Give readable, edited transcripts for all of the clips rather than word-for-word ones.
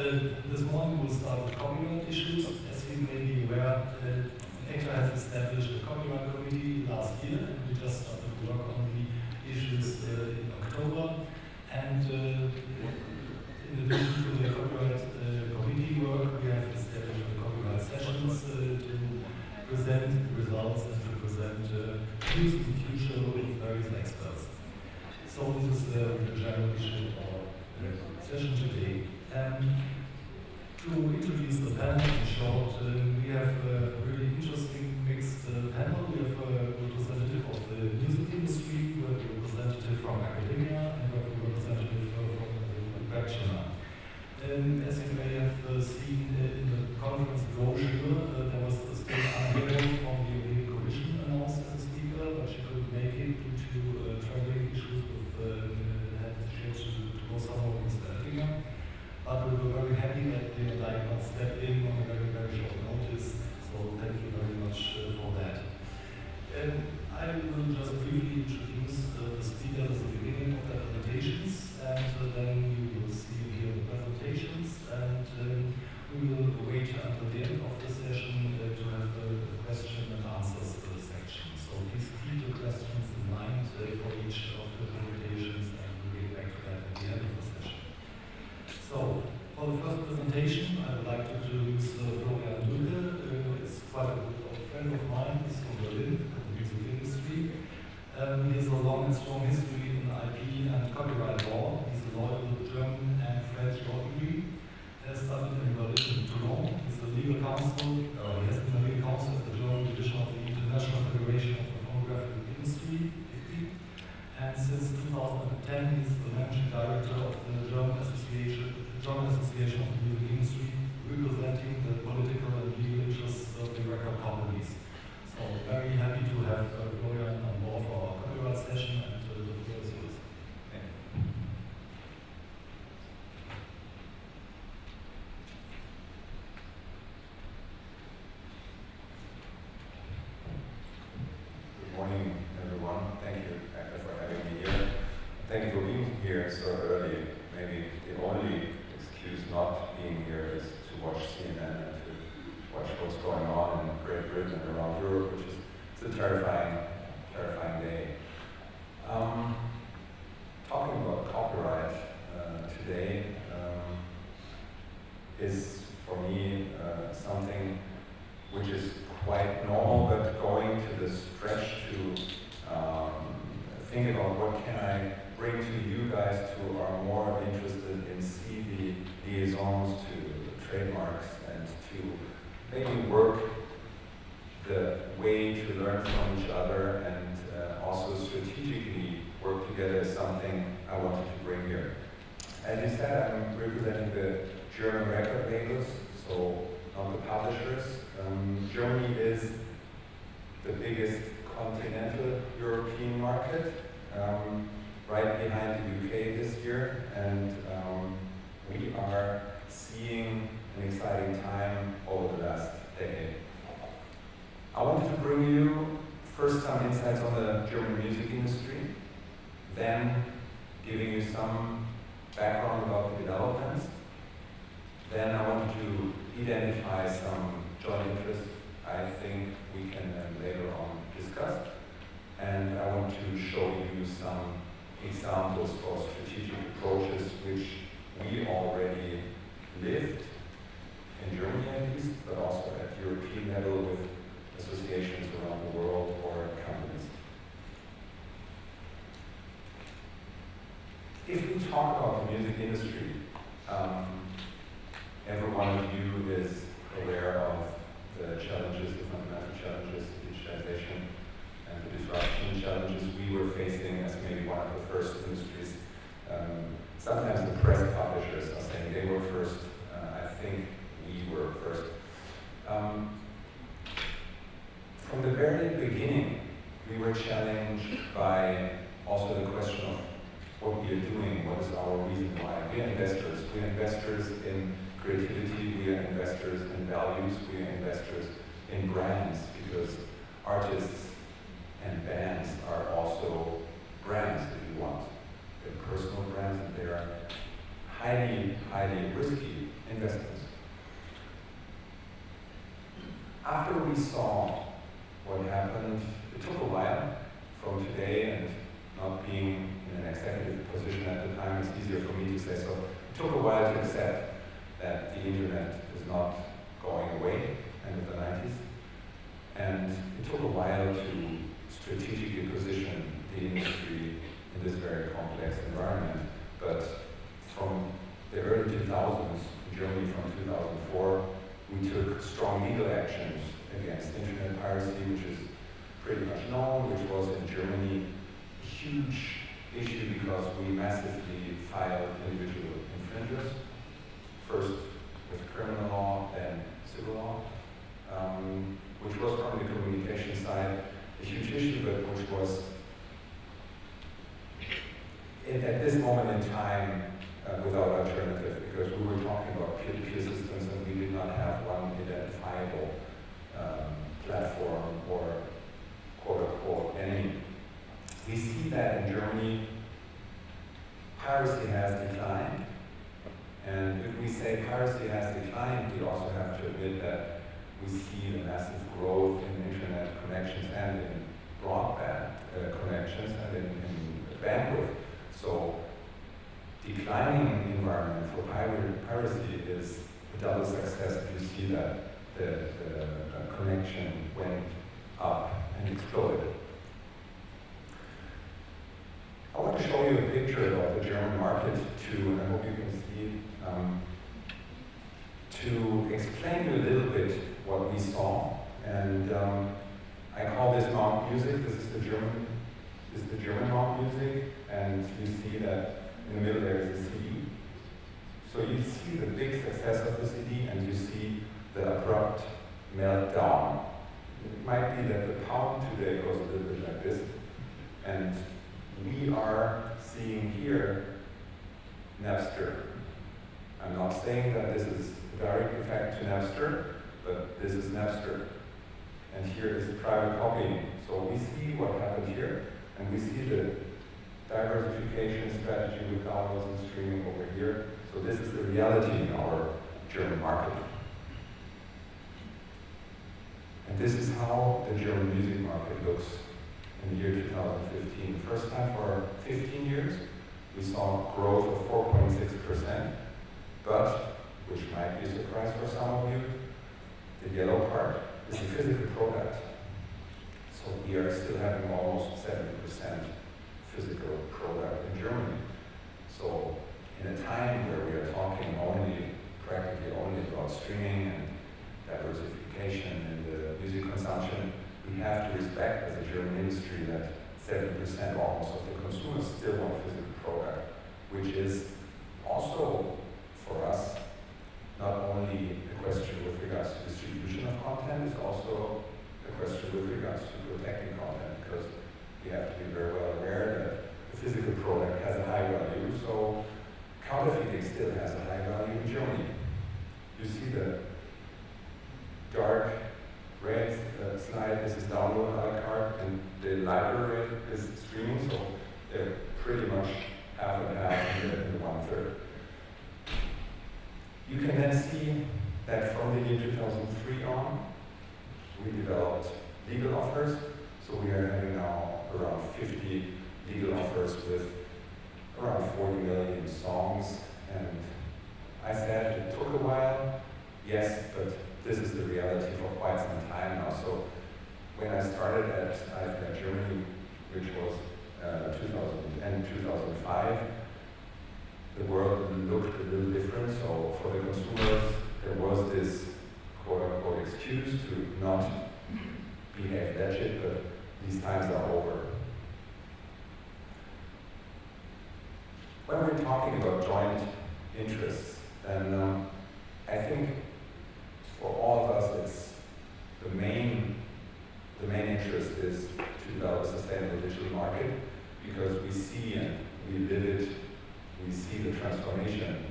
This morning we'll start with copyright issues. As you may be aware, ACTA has established a copyright committee last year, and we just started to work on the issues in October. And in addition to the copyright committee work, we have established the copyright sessions to present results and to present views in the future with various experts. So this is the general issue of our session today. To introduce the panel in short, we have a really interesting mixed panel. We have a representative of the music industry, we have a representative from academia, and we have a representative from the practitioner. As you may have seen in the conference brochure, there was a state unable from the European Commission announced as a speaker, but she couldn't make it due to traveling issues with she had to go somewhere with Mr. Oettinger. But we were very happy that they not step in on a very, very short notice, so thank you very much for that. I will just briefly introduce the speakers at the beginning of their presentations, and then you will see here the presentations, and we will wait until the end of the session to have a question and answers section. So please keep your questions in mind for each of the presentations, and we'll get back to that at the end of the session. So, for the first presentation, I would like to introduce Florian Dülke. It's quite a good friend of mine. He's from Berlin, from the music industry. He has a long and strong history in IP and copyright law. He's a lawyer with German and French law degree. He has studied in Berlin and Toulon. He's a legal counsel. He has been a legal counsel at the German division of the International Federation of the Phonographic Industry, IFPI. And since 2010, he's the managing director of the German Association of the Music Industry, representing the political and legal interests of the record companies. So very happy to have Florian on board for our copyright session, and the floor is yours. Good morning, everyone. Thank you for having me here. Thank you for being here so early. Maybe the only excuse not being here is to watch CNN and to watch what's going on in Great Britain and around Europe, which is a terrifying day. Talking about copyright today is for me something which is quite normal, but going to the stretch to think about what can I bring to you guys who are more interested in CV liaisons to trademarks and to maybe work the way to learn from each other and also strategically work together is something I wanted to bring here. As you said, I'm representing the German record labels, so not the publishers. Germany is the biggest continental European market, right behind the UK this year, and we are seeing an exciting time over the last decade. I wanted to bring you first some insights on the German music industry, then giving you some background about the developments. Then I wanted to identify some joint interests I think we can then later on discuss. And I want to show you some examples for strategic approaches which we already lived in Germany at least, but also at European level with associations around the world or companies. If we talk about the music industry, every one of you is aware of the challenges, the fundamental challenges, the digitization and the disruption challenges we were facing as maybe one of the first industries. Sometimes the press publishers are saying they were first. I think we were first. From the very beginning, we were challenged by also the question of what we are doing, what is our reason why. We are investors. We are investors in creativity, we are investors in values, we are investors in brands, because artists and bands are also brands, if you want. They're personal brands, and they are highly, highly risky investments. After we saw what happened, it took a while from today, and not being in an executive position at the time, it's easier for me to say so. It took a while to accept that the internet is not going away in the 90s. And it took a while to strategically position the industry in this very complex environment. But from the early 2000s, in Germany from 2004, we took strong legal actions against internet piracy, which is pretty much known, which was in Germany a huge issue because we massively filed individual infringers, first with criminal law, then civil law, which was from the communication side a huge issue, but which was at this moment in time without alternative, because we were talking about peer-to-peer systems and we did not have one identifiable platform or quote-unquote enemy. We see that in Germany, piracy has declined, and if we say piracy has declined, we also have to admit that we see the massive growth in internet connections and in broadband connections and in bandwidth. So declining environment for piracy is a double success if you see that the connection went up and exploded. I want to show you a picture of the German market too, and I hope you can see, to explain to you a little bit what we saw. And I call this Mount Music. This is the German Mount Music, and you see that in the middle there is a CD. So you see the big success of the CD, and you see the abrupt meltdown. It might be that the pound today goes a little bit like this, and we are seeing here Napster. I'm not saying that this is a direct effect to Napster, but this is Napster. And here is private copying. So we see what happened here, and we see the diversification strategy with downloads and streaming over here. So this is the reality in our German market. And this is how the German music market looks in the year 2015. First time for 15 years, we saw growth of 4.6%, but, which might be a surprise for some of you, the yellow part is a physical product. So we are still having almost 70% physical product in Germany. So in a time where we are talking practically only about streaming and diversification in the music consumption, we have to respect as a German industry that 70% almost of the consumers still want physical product, which is also for us not only a question with regards to distribution of content, it's also a question with regards to protecting content, because we have to be very well aware that the physical product has a high value, so counterfeiting still has a high value in Germany. You see the dark red slide, this is download a la carte, and the lighter red is streaming, so they're pretty much half and half in the 1/3. You can then see that from the year 2003 on, we developed legal offers. So we are having now around 50 legal offers with around 40 million songs. And I said it took a while, yes, but this is the reality for quite some time now. So when I started at IFK Germany, which was 2005, the world looked a little different. So for the consumers, there was this quote-unquote excuse to not behave legit, but these times are over. When we're talking about joint interests, then I think for all of us, it's the main interest is to develop a sustainable digital market, because we see and we live it. We see the transformation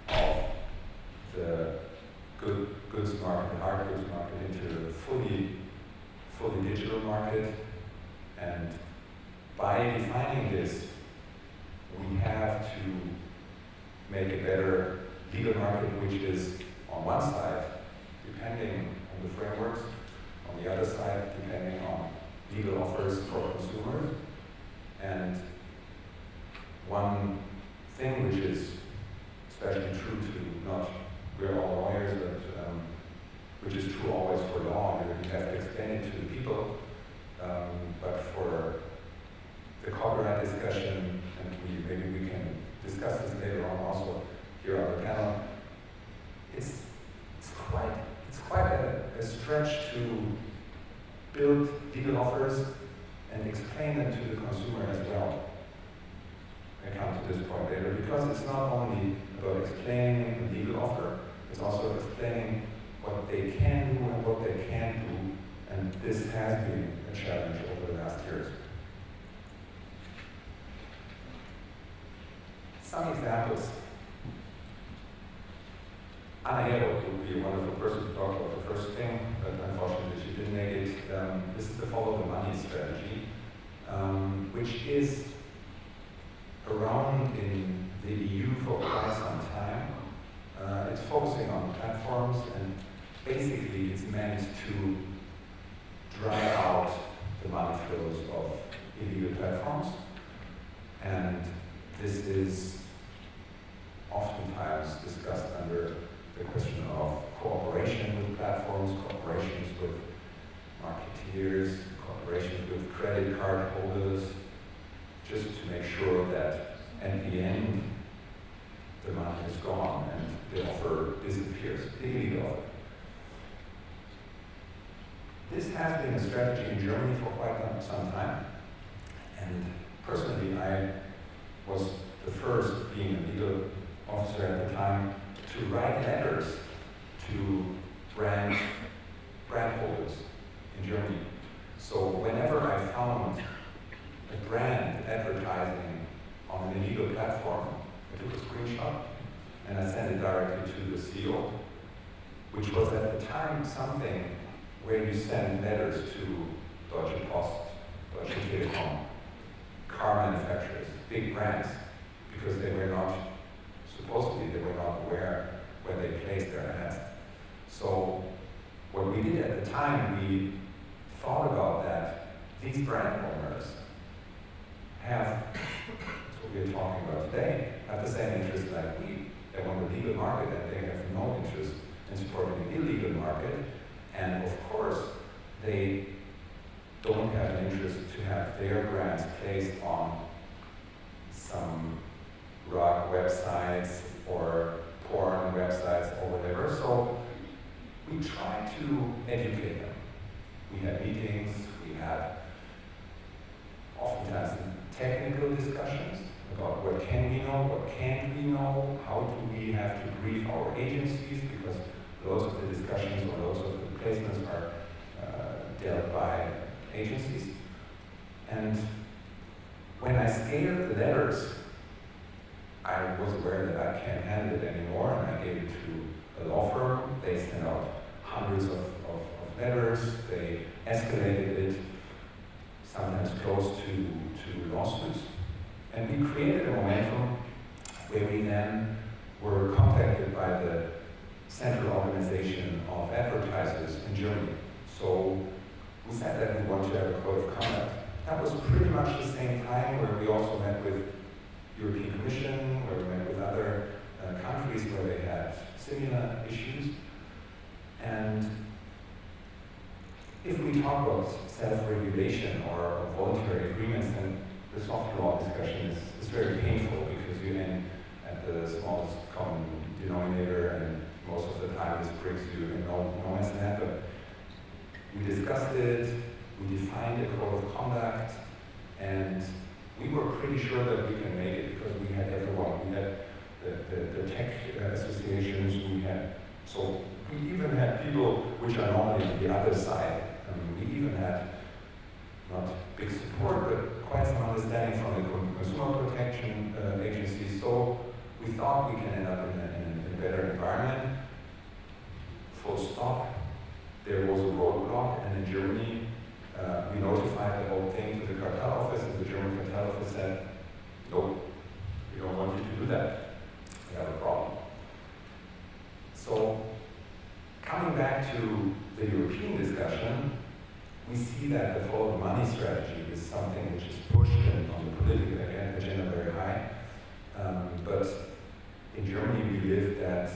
of the goods market, the hard goods market, into a fully digital market. And by defining this, we have to make a better legal market, which is on one side, depending on the frameworks, on the other side, depending on legal offers for consumers. And one thing which is especially true to not, we're all lawyers, but which is true always for law, you have to explain it to the people, but for the copyright discussion, and maybe we can discuss this later on also here on the panel, it's quite a stretch to build legal offers and explain them to the consumer as well. I come to this point later, because it's not only about explaining the legal offer, it's also explaining what they can do and what they can't do, and this has been a challenge over the last years. Some examples. Anna Hero would be a wonderful person to talk about the first thing, but unfortunately she didn't make it. This is the follow the money strategy, which is around in the EU for quite some time. It's focusing on platforms, and basically it's meant to dry out the money flows of illegal platforms. And this is oftentimes discussed under the question of cooperation with platforms, cooperations with marketeers, cooperations with credit card holders, just to make sure that at the end the money is gone and the offer disappears, the illegal offer. This has been a strategy in Germany for quite some time, and personally I was the first, being a legal officer at the time, to write letters to brand holders in Germany. So whenever I found a brand advertising on an illegal platform, I took a screenshot and I sent it directly to the CEO, which was at the time something where you send letters to Deutsche Post, Deutsche Telekom, car manufacturers, big brands, because they were not, supposedly they were not aware where they placed their ads. So what we did at the time, we thought about that these brand owners have, that's what we're talking about today, have the same interest like we. They want a legal market and they have no interest in supporting the illegal market. And of course, they don't have an interest to have their brands placed on some rock websites or porn websites or whatever. So we tried to educate them. We had meetings, we had oftentimes technical discussions about what can we know, what can't we know, how do we have to brief our agencies, because loads of the discussions or loads of the placements are dealt by agencies. And when I scaled the letters, I was aware that I can't handle it anymore, and I gave it to a law firm. They sent out hundreds of letters, they escalated it, sometimes close to lawsuits. And we created a momentum where we then were contacted by the Central Organization of Advertisers in Germany. So we said that we want to have a code of conduct. That was pretty much the same time where we also met with European Commission, where we met with other countries where they had similar issues. And if we talk about self-regulation or voluntary agreements, then the soft law discussion is very painful, because you end at the smallest common denominator, and most of the time this brings you in no man's land. But we discussed it, we defined a code of conduct, and we were pretty sure that we can make it, because we had everyone. We had the tech associations, so we even had people which are normally on the other side. We even had not big support, but quite some understanding from the consumer protection agencies. So we thought we can end up in a better environment. Full stop. There was a roadblock, and in Germany, we notified the whole thing to the cartel office, and the German cartel office said, "No, we don't want you to do that." We have a back to the European discussion, we see that the follow the money strategy is something which is pushed on the political agenda very high. But in Germany we live that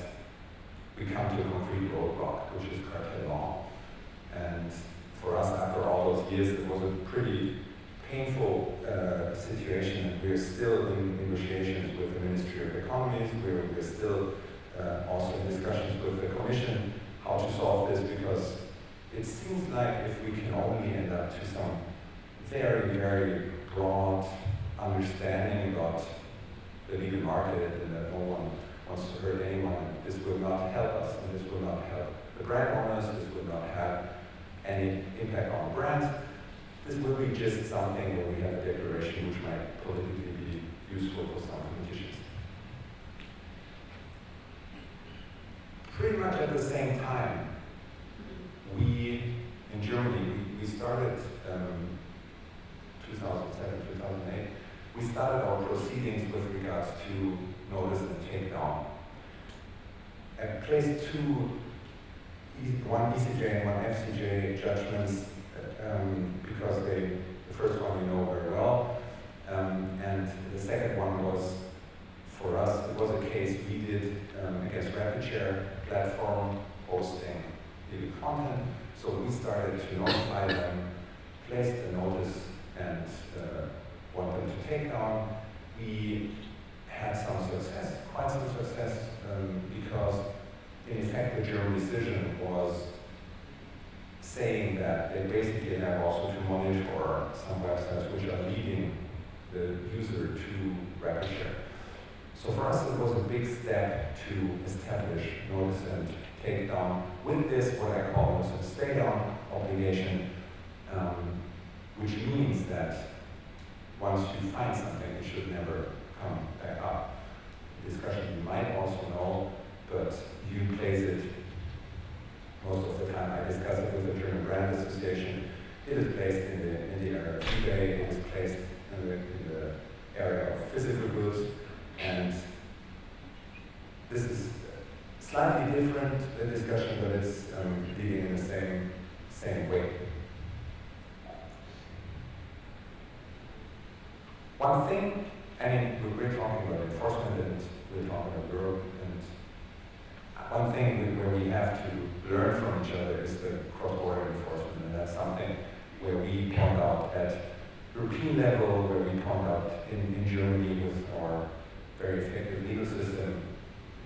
we come to a concrete roadblock, which is cartel law. And for us, after all those years, it was a pretty painful situation, and we're still in negotiations with the Ministry of Economy. We're still also in discussions with the Commission how to solve this, because it seems like if we can only end up to some very, very broad understanding about the legal market and that no one wants to hurt anyone, this will not help us, and this will not help the brand owners, this will not have any impact on brands. This will be just something where we have a declaration which might politically be useful for some politicians. Pretty much at the same time, we, in Germany, we started 2007, 2008, we started our proceedings with regards to notice and takedown. And placed one ECJ and one FCJ judgments because the first one we know very well, and the second one was, for us, it was a case we did against RapidShare platform hosting illegal content. So we started to notify them, placed a notice, and want them to take down. We had some success, quite some success, because in effect the German decision was saying that they basically have also to monitor some websites which are leading the user to RapidShare. So for us it was a big step to establish notice and take down with this, what I call notice and stay down obligation, which means that once you find something, it should never come back up. The discussion you might also know, but you place it, most of the time I discuss it with the German Brand Association. It is placed in the area of eBay, it is placed in the area of physical goods, and this is slightly different, the discussion, but it's leading in the same way. One thing, I mean, we're talking about enforcement and we're talking about Europe, and one thing where we have to learn from each other is the cross-border enforcement, and that's something where we point out at European level, where we point out in Germany with our very effective legal system,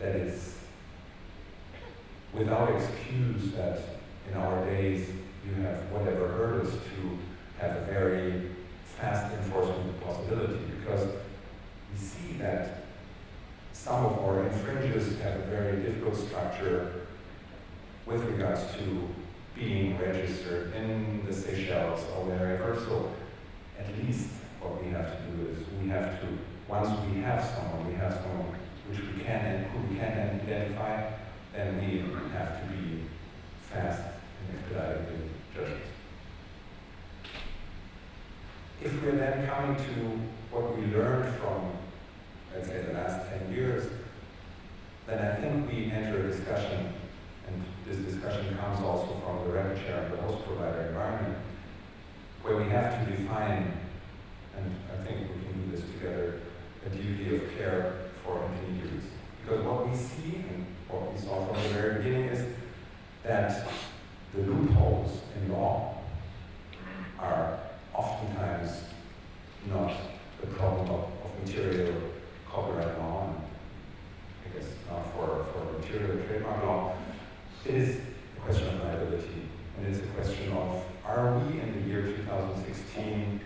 that it's without excuse that in our days you have whatever hurdles to have a very fast enforcement possibility, because we see that some of our infringers have a very difficult structure with regards to being registered in the Seychelles or wherever. So at least what we have to do is we have to, once we have someone which we can and who we can identify, then we have to be fast and expedited in judgment. If we're then coming to what we learned from, let's say, the last 10 years, then I think we enter a discussion, and this discussion comes also from the RapidShare and the host provider environment, where we have to define, and I think we can do this together, a duty of care for intermediaries. Because what we see, and what we saw from the very beginning, is that the loopholes in law are oftentimes not the problem of material copyright law, and I guess not for material trademark law. It is a question of liability, and it's a question of, are we in the year 2016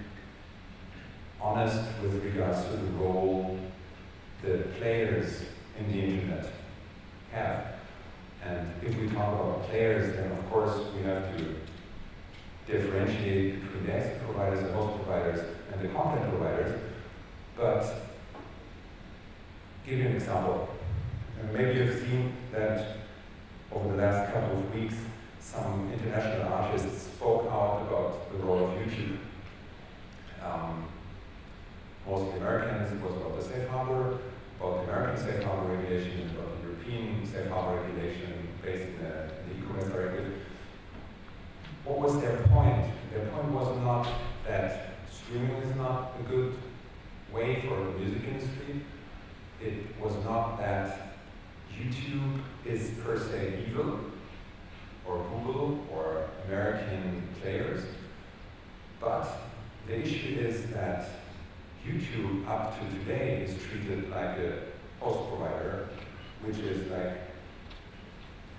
honest with regards to the role the players in the internet have? And if we talk about players, then of course we have to differentiate between the access providers, the host providers, and the content providers. But give you an example. Maybe you've seen that over the last couple of weeks, some international artists spoke out about the role of YouTube. Mostly Americans, it was about the safe harbor, about the American safe harbor regulation, about the European safe harbor regulation based in the e-commerce directive. up to today is treated like a host provider, which is like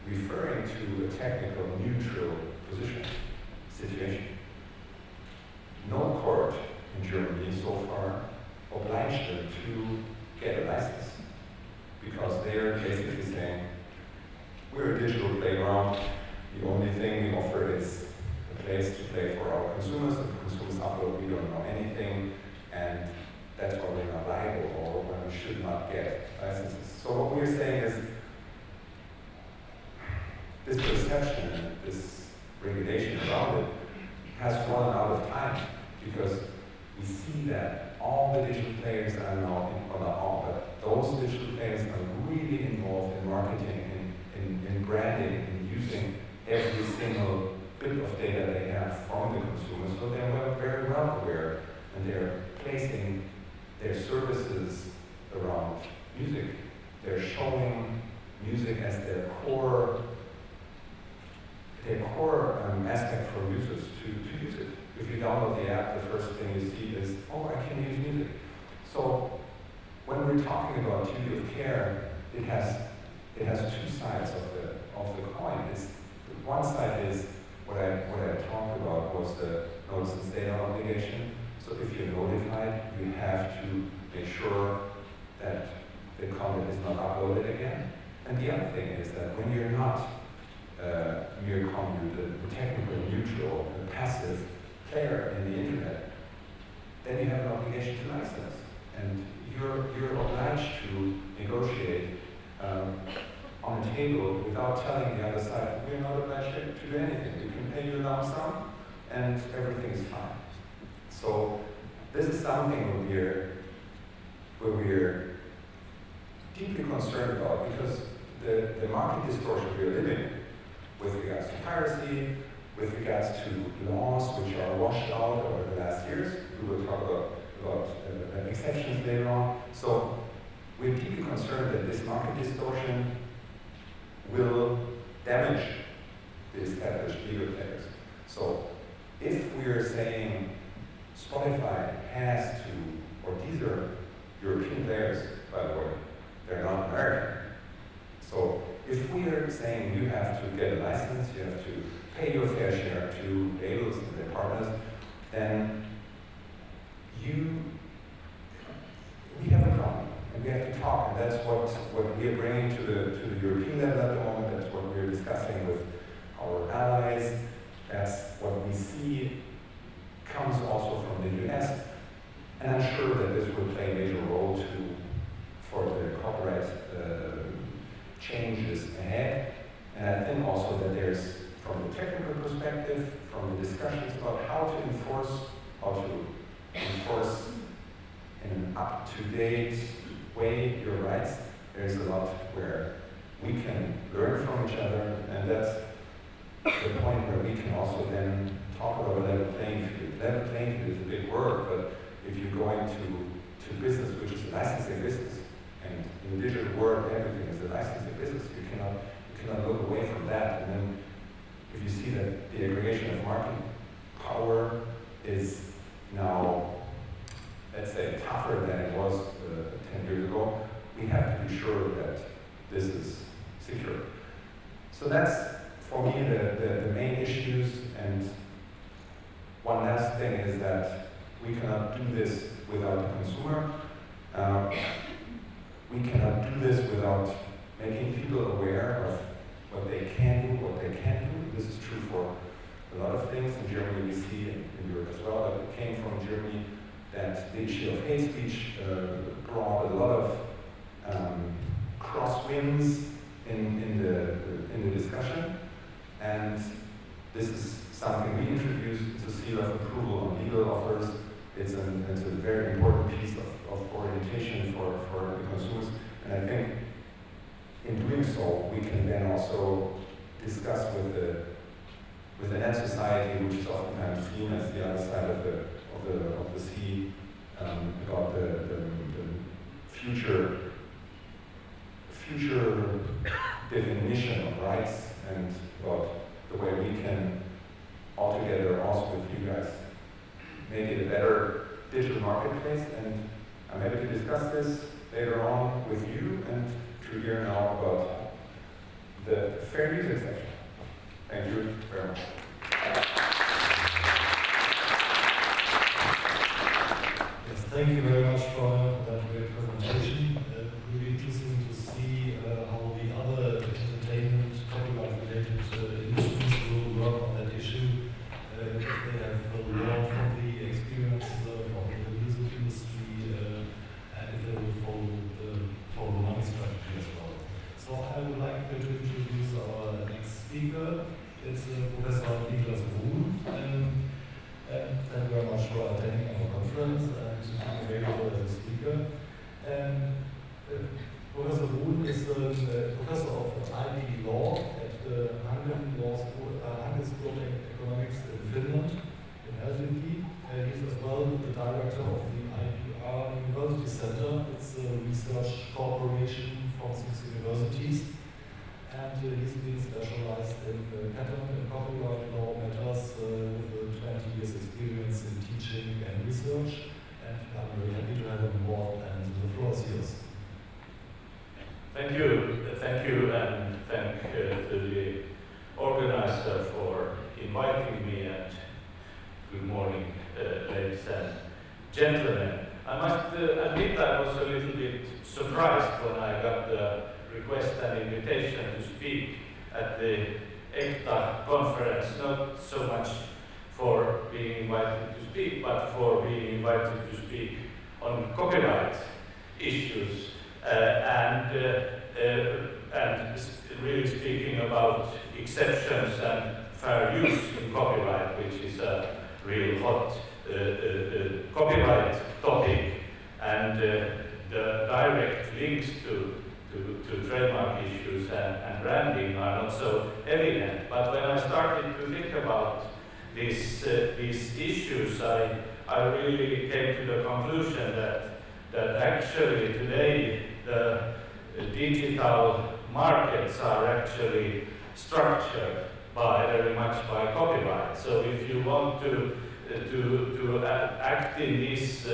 referring to a technical neutral position, situation. No court in Germany so far obliged them to get a license because they're basically saying, we're a digital playground, the only thing we offer is a place to play for our consumers. If consumers upload, we don't know anything, and that's why we're not liable or when we should not get licenses. So what we're saying is, this perception, this regulation around it has run out of time because we see that all the digital players are now, or not all, but those digital players are really involved in marketing, in branding, in using every single bit of data they have from the consumers. So they're very well aware, and they're placing their services around music. They're showing music as their core aspect for users to use it. If you download the app, the first thing you see is, oh, I can use music. So when we're talking about duty of care, it has two sides of the coin. One side is what I talked about was the notice and stay on obligation. So if you're notified, you have to make sure that the content is not uploaded again. And the other thing is that when you're not mere conduit, the technical neutral, the passive player in the internet, then you have an obligation to license. And you're obliged to negotiate on a table without telling the other side, we're not obliged to do anything. We can pay you a lump sum and everything is fine. So this is something where we're deeply concerned about because the market distortion we're living in with regards to piracy, with regards to laws which are washed out over the last years. We will talk about exceptions later on. So we're deeply concerned that this market distortion will damage the established legal players. So if we're saying Spotify has to, or these are European players, by the way, they're not American. So if we are saying you have to get a license, you have to pay your fair share to labels and their partners, then we have a problem, and we have to talk, and that's what we are bringing to the European level at the moment. That's what we're discussing with our allies. That's what we see comes also from the US, and I'm sure that this will play a major role for the copyright changes ahead. And I think also that there's, from the technical perspective, from the discussions about how to enforce in an up-to-date way your rights, there's a lot where we can learn from each other, and that's the point where we can also then talk about a level playing field. Level playing field is a big word, but if you're going to business, which is a licensing business, and in the digital world, everything is a licensing business, you cannot look away from that. And then if you see that the aggregation of market power is now, let's say, tougher than it was 10 years ago, we have to be sure that this is secure. So that's, for me, the main issues. And one last thing is that we cannot do this without the consumer. We cannot do this without making people aware of what they can do, what they can't do. This is true for a lot of things. In Germany, we see, in Europe as well, that it came from Germany, that the issue of hate speech brought a lot of crosswinds in the discussion. And this is something we introduced. It's a seal of approval on legal offers. It's a very important piece of orientation for the consumers. And I think in doing so, we can then also discuss with the net society, which is oftentimes seen as the other side of the sea, about the future definition of rights, and about the way we can altogether also with you guys make it a better digital marketplace. And I'm happy to discuss this later on with you and to hear now about the fair use section. Thank you very much. Yes, thank you very much for that great presentation. Really interesting to see how the other entertainment copyright-related industries will work on that issue. If they have learned from the experience of the music industry, and if they will follow the money strategy as well. So I would like to introduce our next speaker. It's Professor Niklas Bruhn. Thank you very much for attending our conference and being available as a speaker. Professor Bruhn is a professor of IP law at the Handelshögskolan Economics in Finland, in Helsinki. He's as well the director of the IPR University Center. It's a research corporation from 6 universities. And he's been specialized in patent and copyright law matters with 20 years experience in teaching and research. And I'm very happy to have him on board, and the floor is yours. Thank you, and thank to the organizer for inviting me, and good morning, ladies and gentlemen. I must admit I was a little bit surprised when I got the request and invitation to speak at the ECTA conference, not so much for being invited to speak, but for being invited to speak on copyright issues and really speaking about exceptions and fair use in copyright, which is a real hot copyright topic, and the direct links to trademark issues and branding are not so evident. But when I started to think about these issues, I really came to the conclusion that actually today the digital markets are actually structured very much by copyright. So if you want to act in these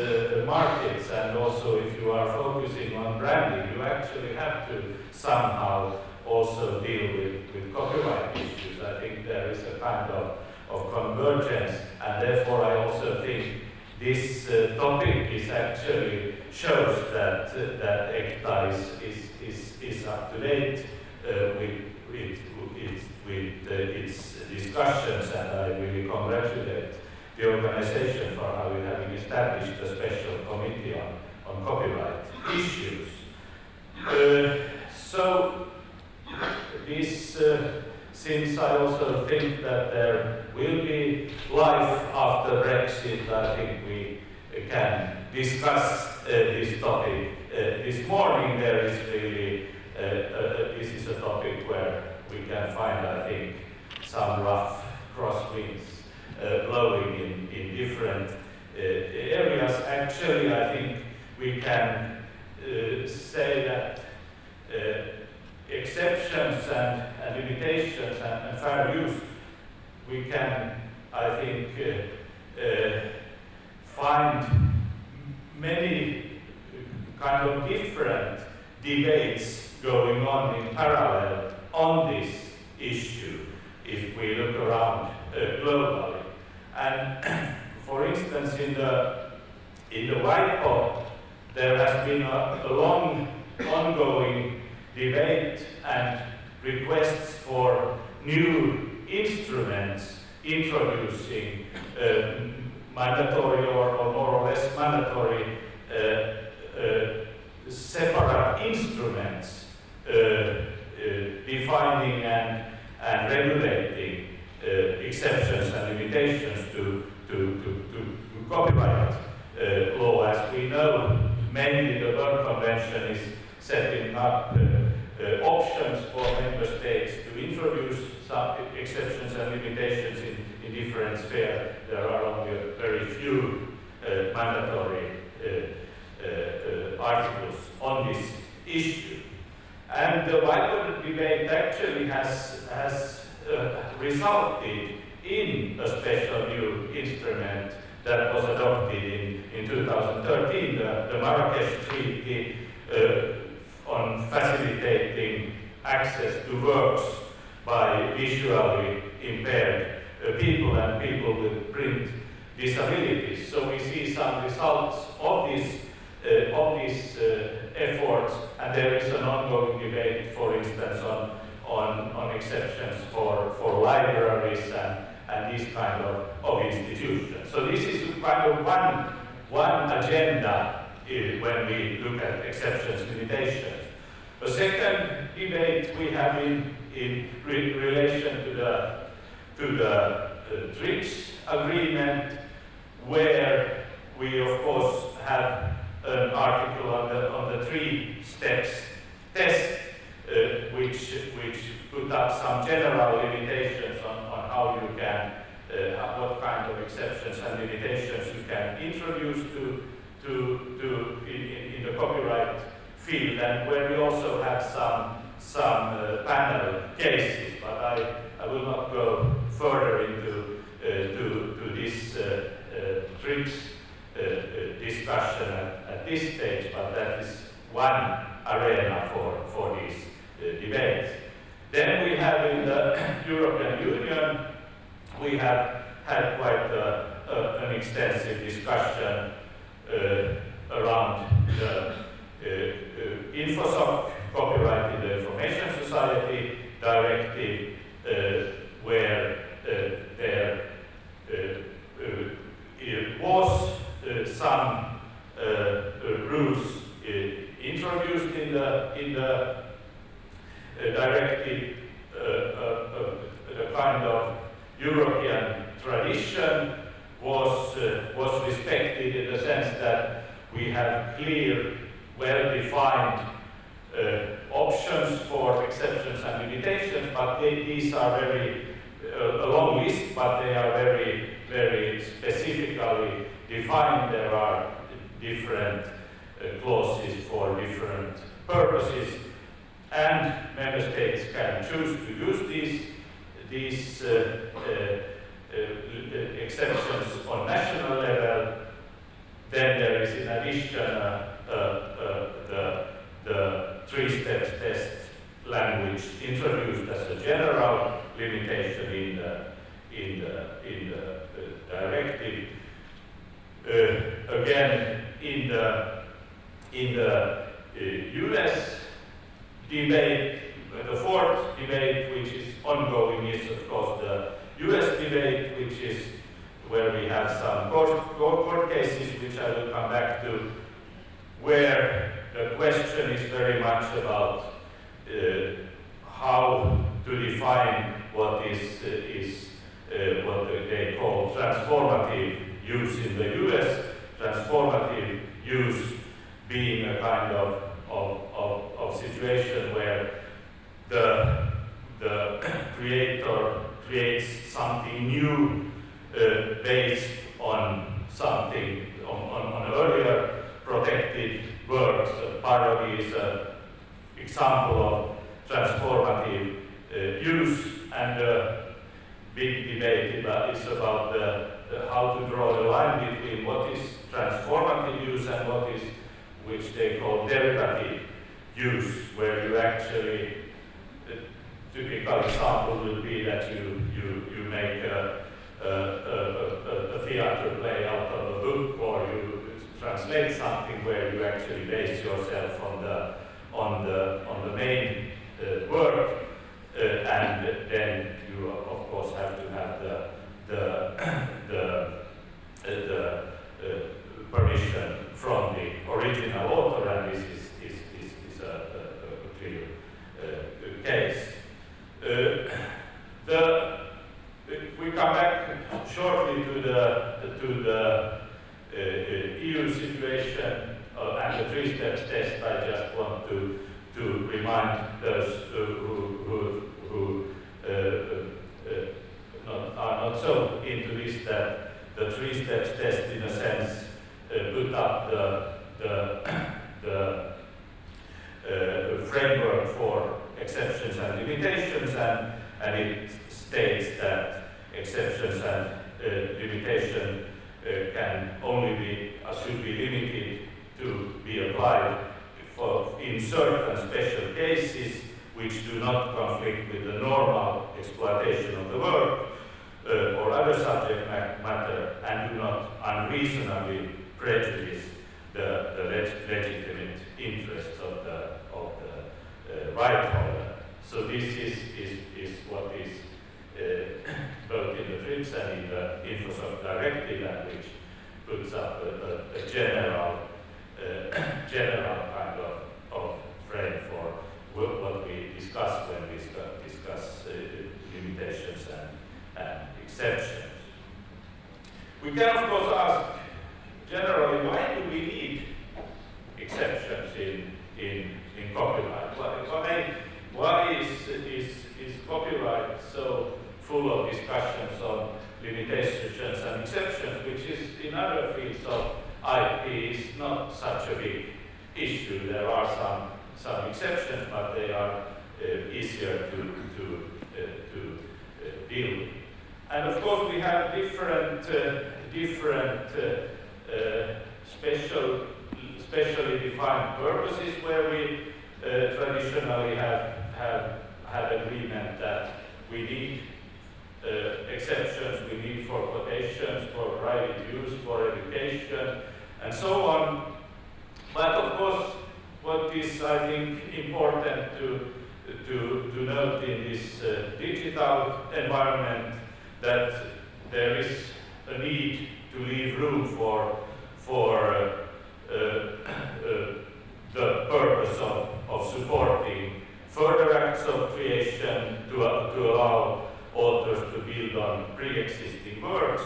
markets, and also if you are focusing on branding, you actually have to somehow also deal with copyright issues. I think there is a kind of convergence, and therefore I also think this topic is actually shows that ECTA is up to date with its discussions, and I really congratulate the organization for having established a special committee on copyright issues. So this, since I also think that there will be life after Brexit, I think we can discuss this topic. This morning there is really, this is a topic where we can find, I think, some rough crosswinds blowing in different areas. Actually, I think we can say that exceptions and limitations and fair use, we can, I think, find many kind of different debates going on in parallel on this issue if we look around globally. And for instance, in the WIPO, there has been a long ongoing debate and requests for new instruments introducing mandatory or more or less mandatory separate instruments defining and regulating exceptions and limitations to copyright law. As we know, mainly the Berne Convention is setting up options for member states to introduce some exceptions and limitations in different spheres. There are only very few mandatory articles on this issue. And the WIPO debate actually has resulted in a special new instrument that was adopted in 2013, the Marrakesh Treaty on facilitating access to works by visually impaired people and people with print disabilities. So we see some results of these efforts, and there is an ongoing debate, for instance, on exceptions for libraries and these kind of institutions. So this is kind of one agenda when we look at exceptions, limitations. The second debate we have in relation to the TRIPS agreement, where we of course have an article on the 3 steps test, which put up some general limitations on how you can, what kind of exceptions and limitations you can introduce in the copyright field, and where we also have some panel cases, but I will not go further into to this TRIPS discussion at this stage, but that is one arena for these debates. Then we have in the European Union, we have had quite an extensive discussion around the InfoSoc, Copyright in the Information Society Directive, where there was some rules introduced in the directive, the kind of European tradition was respected in the sense that we have clear, well-defined options for exceptions and limitations, but these are very a long list, but they are very, very specifically defined. There are different clauses for different purposes, and member states can choose to use these exceptions on national level. Then there is, in addition, the 3-step test language introduced as a general limitation in the directive. Again, in the US debate, the 4th debate, which is ongoing, is of course the US debate, which is where we have some court cases, which I will come back to, where the question is very much about how to define what is what they call transformative use in the US. Transformative use being a kind of situation where the creator creates something new based on something on earlier protected works. A parody is an example of transformative use, and the big debate is about how to draw the line between what is transformative use and what is, which they call derivative use, where you actually, typical example would be that you make a theater play out of a book, or you translate something where you actually base yourself on the main work, and then you of course have to have the permission from the original author, and this is a clear case. If we come back shortly to the EU situation and the 3-step test, I just want to remind those who are not so into this that the 3-step test, in a sense, put up the framework for exceptions and limitations, and it states that exceptions and limitation can only be, should be limited to be applied in certain special cases which do not conflict with the normal exploitation of the work or other subject matter and do not unreasonably prejudice the legitimate interests of the right holder. So this is what is both in the TRIPS and in the InfoSoc directive, and which puts up a general kind of frame for what we discuss when we discuss limitations and exceptions. We can of course ask generally, why do we need exceptions in copyright? Why is copyright so full of discussions on limitations and exceptions, which is in other fields of IP is not such a big issue. There are some exceptions, but they are easier to deal with. And of course, we have different specially defined purposes where we traditionally have had agreement that we need exceptions, we need for quotations, for private use, for education, and so on. But of course, what is, I think, important to note in this digital environment, that there is a need to leave room for the purpose of supporting further acts of creation, to allow authors to build on pre-existing works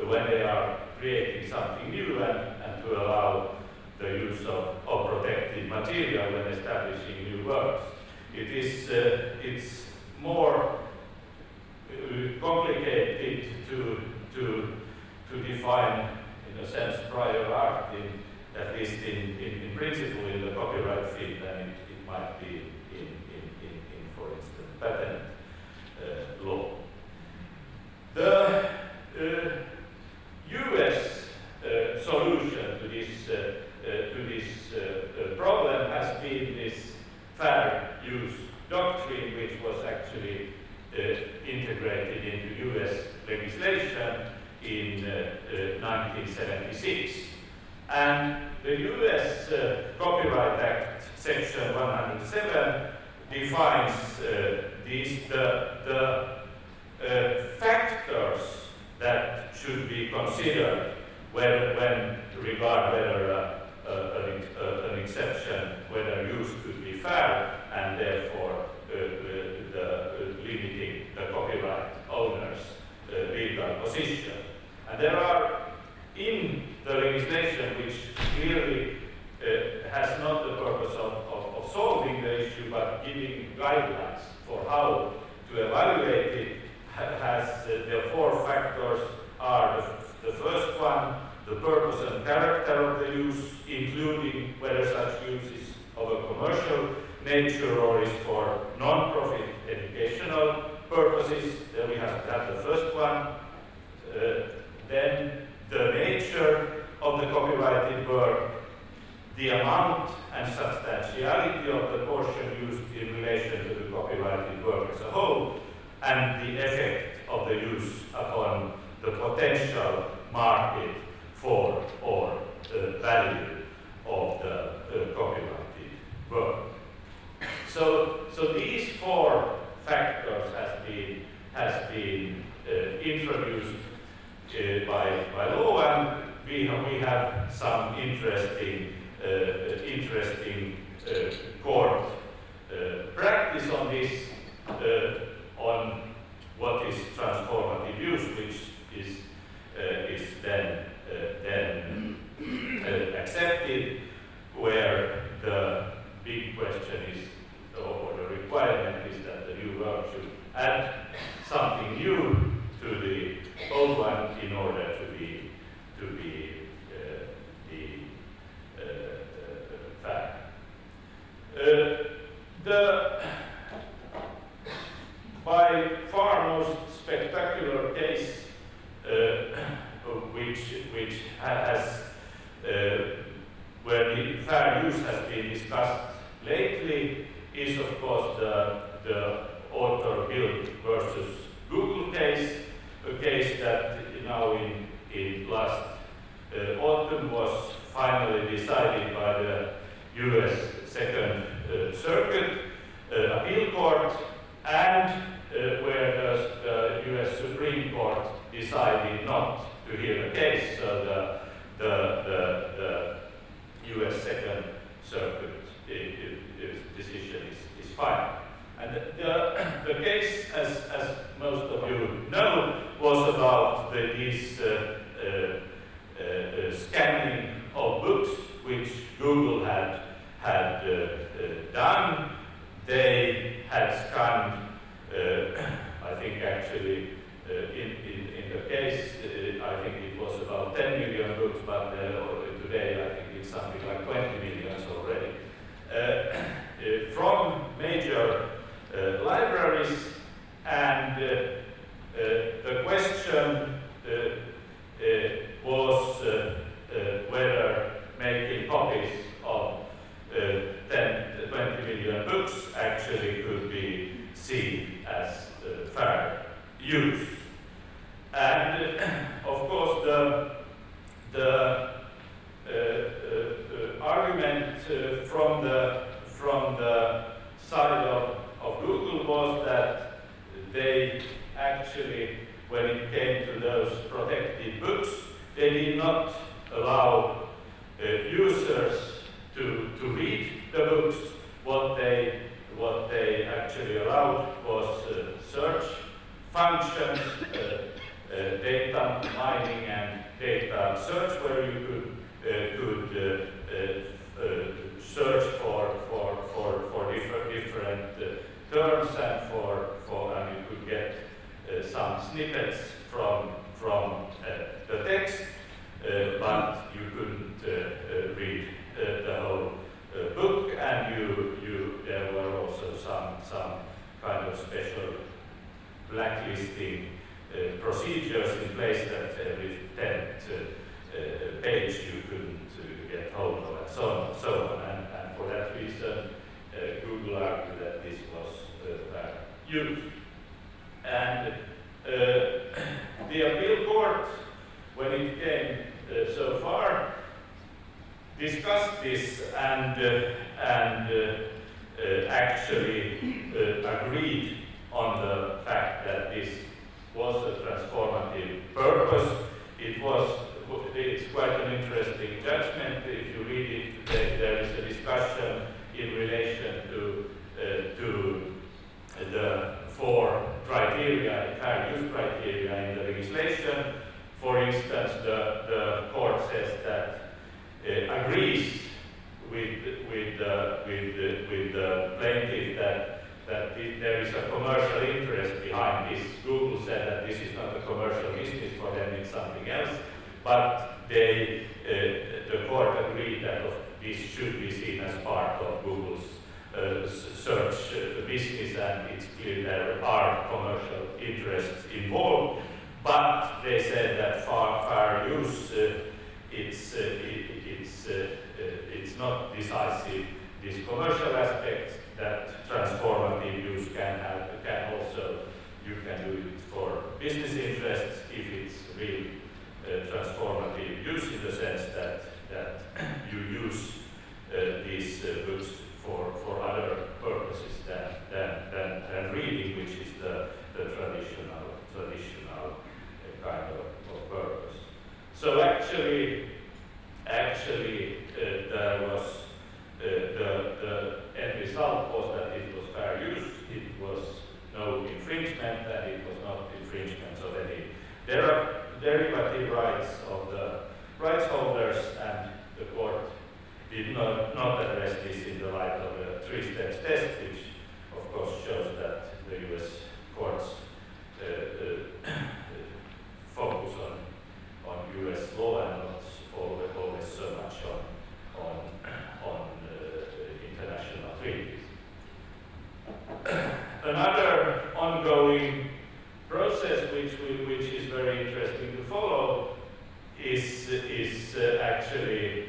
when they are creating something new, and to allow the use of protected material when establishing new works. It's more complicated to define, in a sense, prior art, at least in principle in the copyright field, than it might be in for instance, patent law. The US solution to this problem has been this fair use doctrine, which was actually integrated into US legislation in 1976. And the US Copyright Act, Section 107, defines the factors that should be considered when regard whether an exception, whether use could be fair, and therefore limiting the copyright owner's legal position. And there are in the legislation, which clearly has not the purpose of solving the issue, but giving guidelines for how to evaluate it, has the four factors are the first one, the purpose and character of the use, including whether such use is of a commercial nature or is for non-profit educational purposes. Then we have the first one. Then the nature of the copyrighted work, the amount and substantiality of the portion used in relation to the copyrighted work as a whole, and the effect of the use upon the potential market for or value of the copyrighted work. So these four factors has been introduced by law, and we have some interesting court practice on this, on what is transformative use, which is then accepted, where the big question is, or the requirement is, that the new work should add something new to the old one in order to be fair. The by far most spectacular case which where the fair use has been discussed lately is of course the Author Guild versus Google case, a case that now in last autumn was finally decided by the US Second Circuit Appeal Court, and where the US Supreme Court decided not to hear the case, so the US Second Circuit decision is final. And the case, as most of you know, was about these scanning of books, which Google had done. They had scanned, I think actually, in the case, I think it was about 10 million books, but today I think it's something like 20 million already. From major libraries, and the question was whether making copies of 20 million books actually could be seen as fair use. And of course the argument from the side of Google was that they actually, when it came to those protected books, they did not allow users to read the books. What they actually allowed was search functions, data mining and data search, where you could search for different terms and you could get some snippets from the text, but you couldn't read the whole book, and there were also some kind of special blacklisting procedures in place that every 10th page you couldn't get hold of, and so on. And for that reason, Google argued that this was fair use. And the appeal court, when it came so far, discussed this and actually agreed on the fact that this was a transformative purpose. It's quite an interesting judgment. If you read it, there is a discussion in relation to the 4 criteria, fair use criteria in the legislation. For instance, the court says that agrees with the plaintiff that there is a commercial interest behind this. Google said that this is not a commercial business for them, it's something else. But the court agreed that this should be seen as part of Google's search business, and it's clear there are commercial interests involved. But they said that fair use, it's not decisive. This commercial aspect that transformative use can also, you can do it for business interests if it's real transformative use, in the sense that you use these books for other purposes than reading, which is the traditional kind of purpose. So actually there was the end result was that it was fair use. It was no infringement, and it was not infringement of any. There are derivative rights of the rights holders, and the court did not address this in the light of the 3-step test, which of course shows that the US courts focus on US law and not always so much on international treaties. Another ongoing process which is very interesting to follow is actually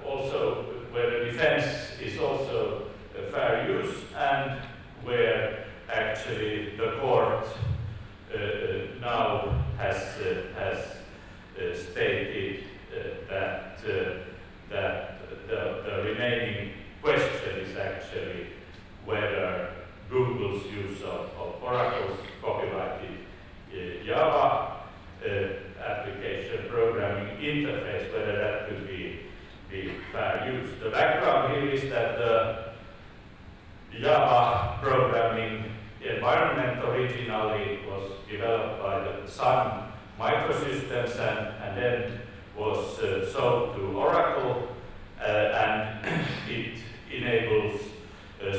also where the defense is also fair use, and where actually the court now has stated that the remaining question is actually whether Google's use of Oracle's copyrighted Java application programming interface, whether that could be fair use. The background here is that the Java programming environment originally was developed by the Sun Microsystems and then was sold to Oracle, and it enables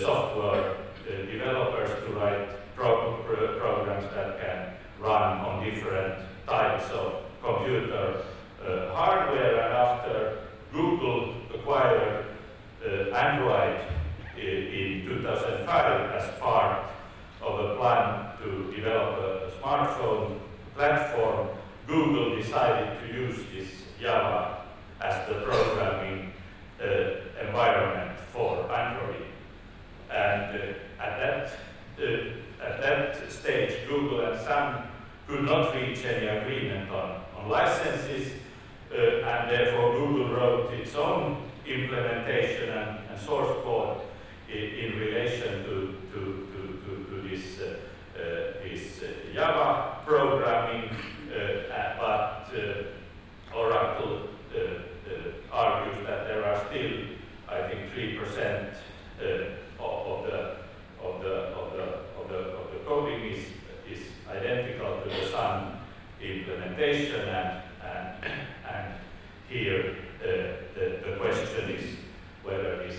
software developers to write programs that can run on different types of computer hardware. And after Google acquired Android in 2005 as part of a plan to develop a smartphone platform, Google decided to use this Java as the programming environment for Android. And at that stage, Google and Sun could not reach any agreement on licenses, and therefore Google wrote its own implementation and source code in relation to this Java programming, but Oracle argues that there are still, I think, 3% of the coding is identical to the Sun implementation, and here the question is whether this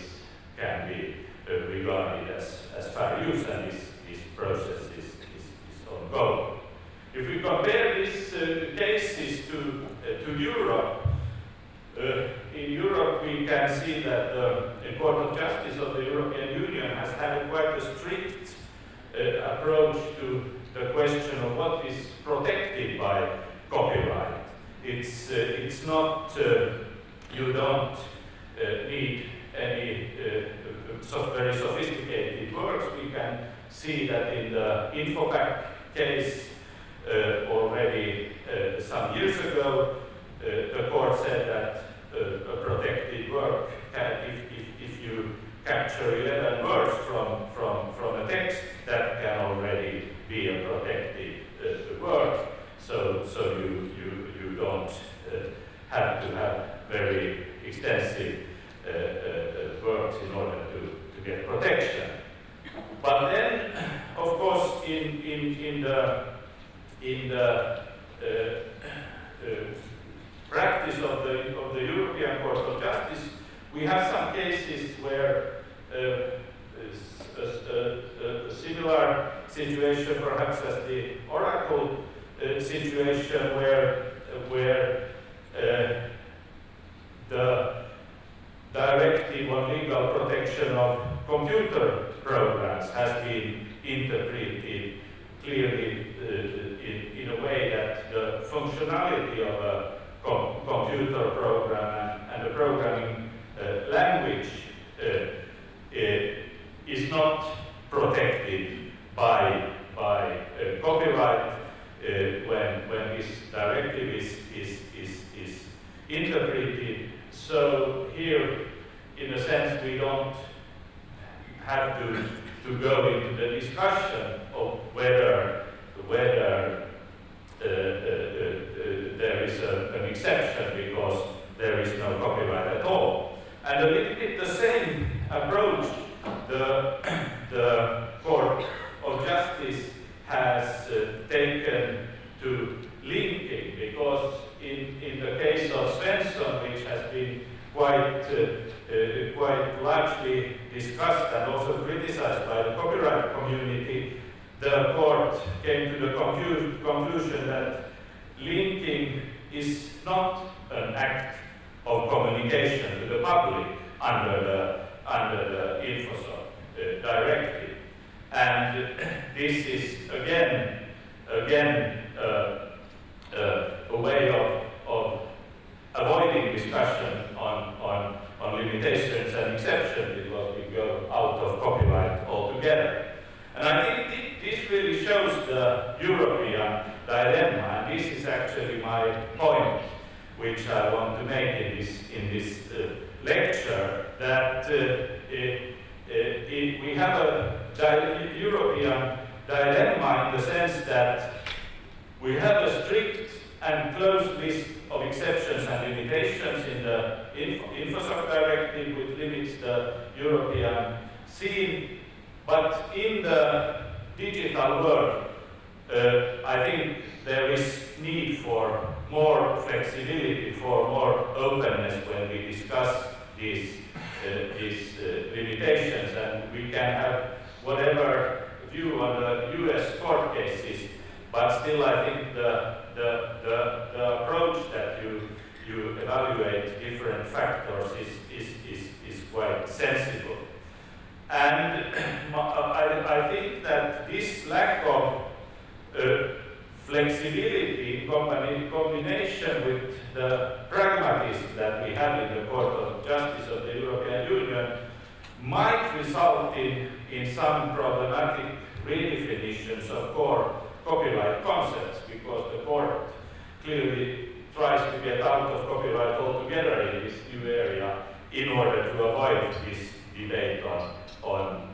can be regarded as fair use, and this process is ongoing. If we compare these cases to Europe, in Europe we can see that the Court of Justice of the European Union has had quite a strict approach to the question of what is protected by copyright. It's not, you don't need any very sophisticated works. We can see that in the Infoback case already some years ago, the court said that a protected work if you capture 11 words from a text, that can already be a protected work. So you don't have to have very extensive works in order to get protection. But then, of course, in the practice of the European Court of Justice, we have some cases where a similar situation, perhaps as the Oracle situation, where the directive on legal protection of computer programs has been interpreted clearly in a way that the functionality of a computer program and the programming language is not protected by copyright when this directive is interpreted. So here, in a sense, we don't have to go into the discussion of whether there is an exception, because there is no copyright at all. And a little bit the same approach the Court of Justice has taken to linking, because in the case of Svensson, which has been quite largely discussed and also criticized by the copyright community, the court came to the conclusion that linking is not an act of communication to the public under the Infosoc directive. And this is again a way of avoiding discussion on limitations and exceptions because we go out of copyright altogether. And I think this really shows the European dilemma, and this is actually my point, which I want to make in this lecture, that we have a European dilemma in the sense that we have a strict and close list of exceptions and limitations in the InfoSoc Directive, which limits the European scene. But in the digital world, I think there is need for more flexibility, for more openness when we discuss these limitations, and we can have whatever view on the US court cases, but still I think the approach that you evaluate different factors is quite sensible. And I think that this lack of flexibility in combination with the pragmatism that we have in the Court of Justice of the European Union might result in some problematic redefinitions of core copyright concepts, because the court clearly tries to get out of copyright altogether in this new area in order to avoid this debate on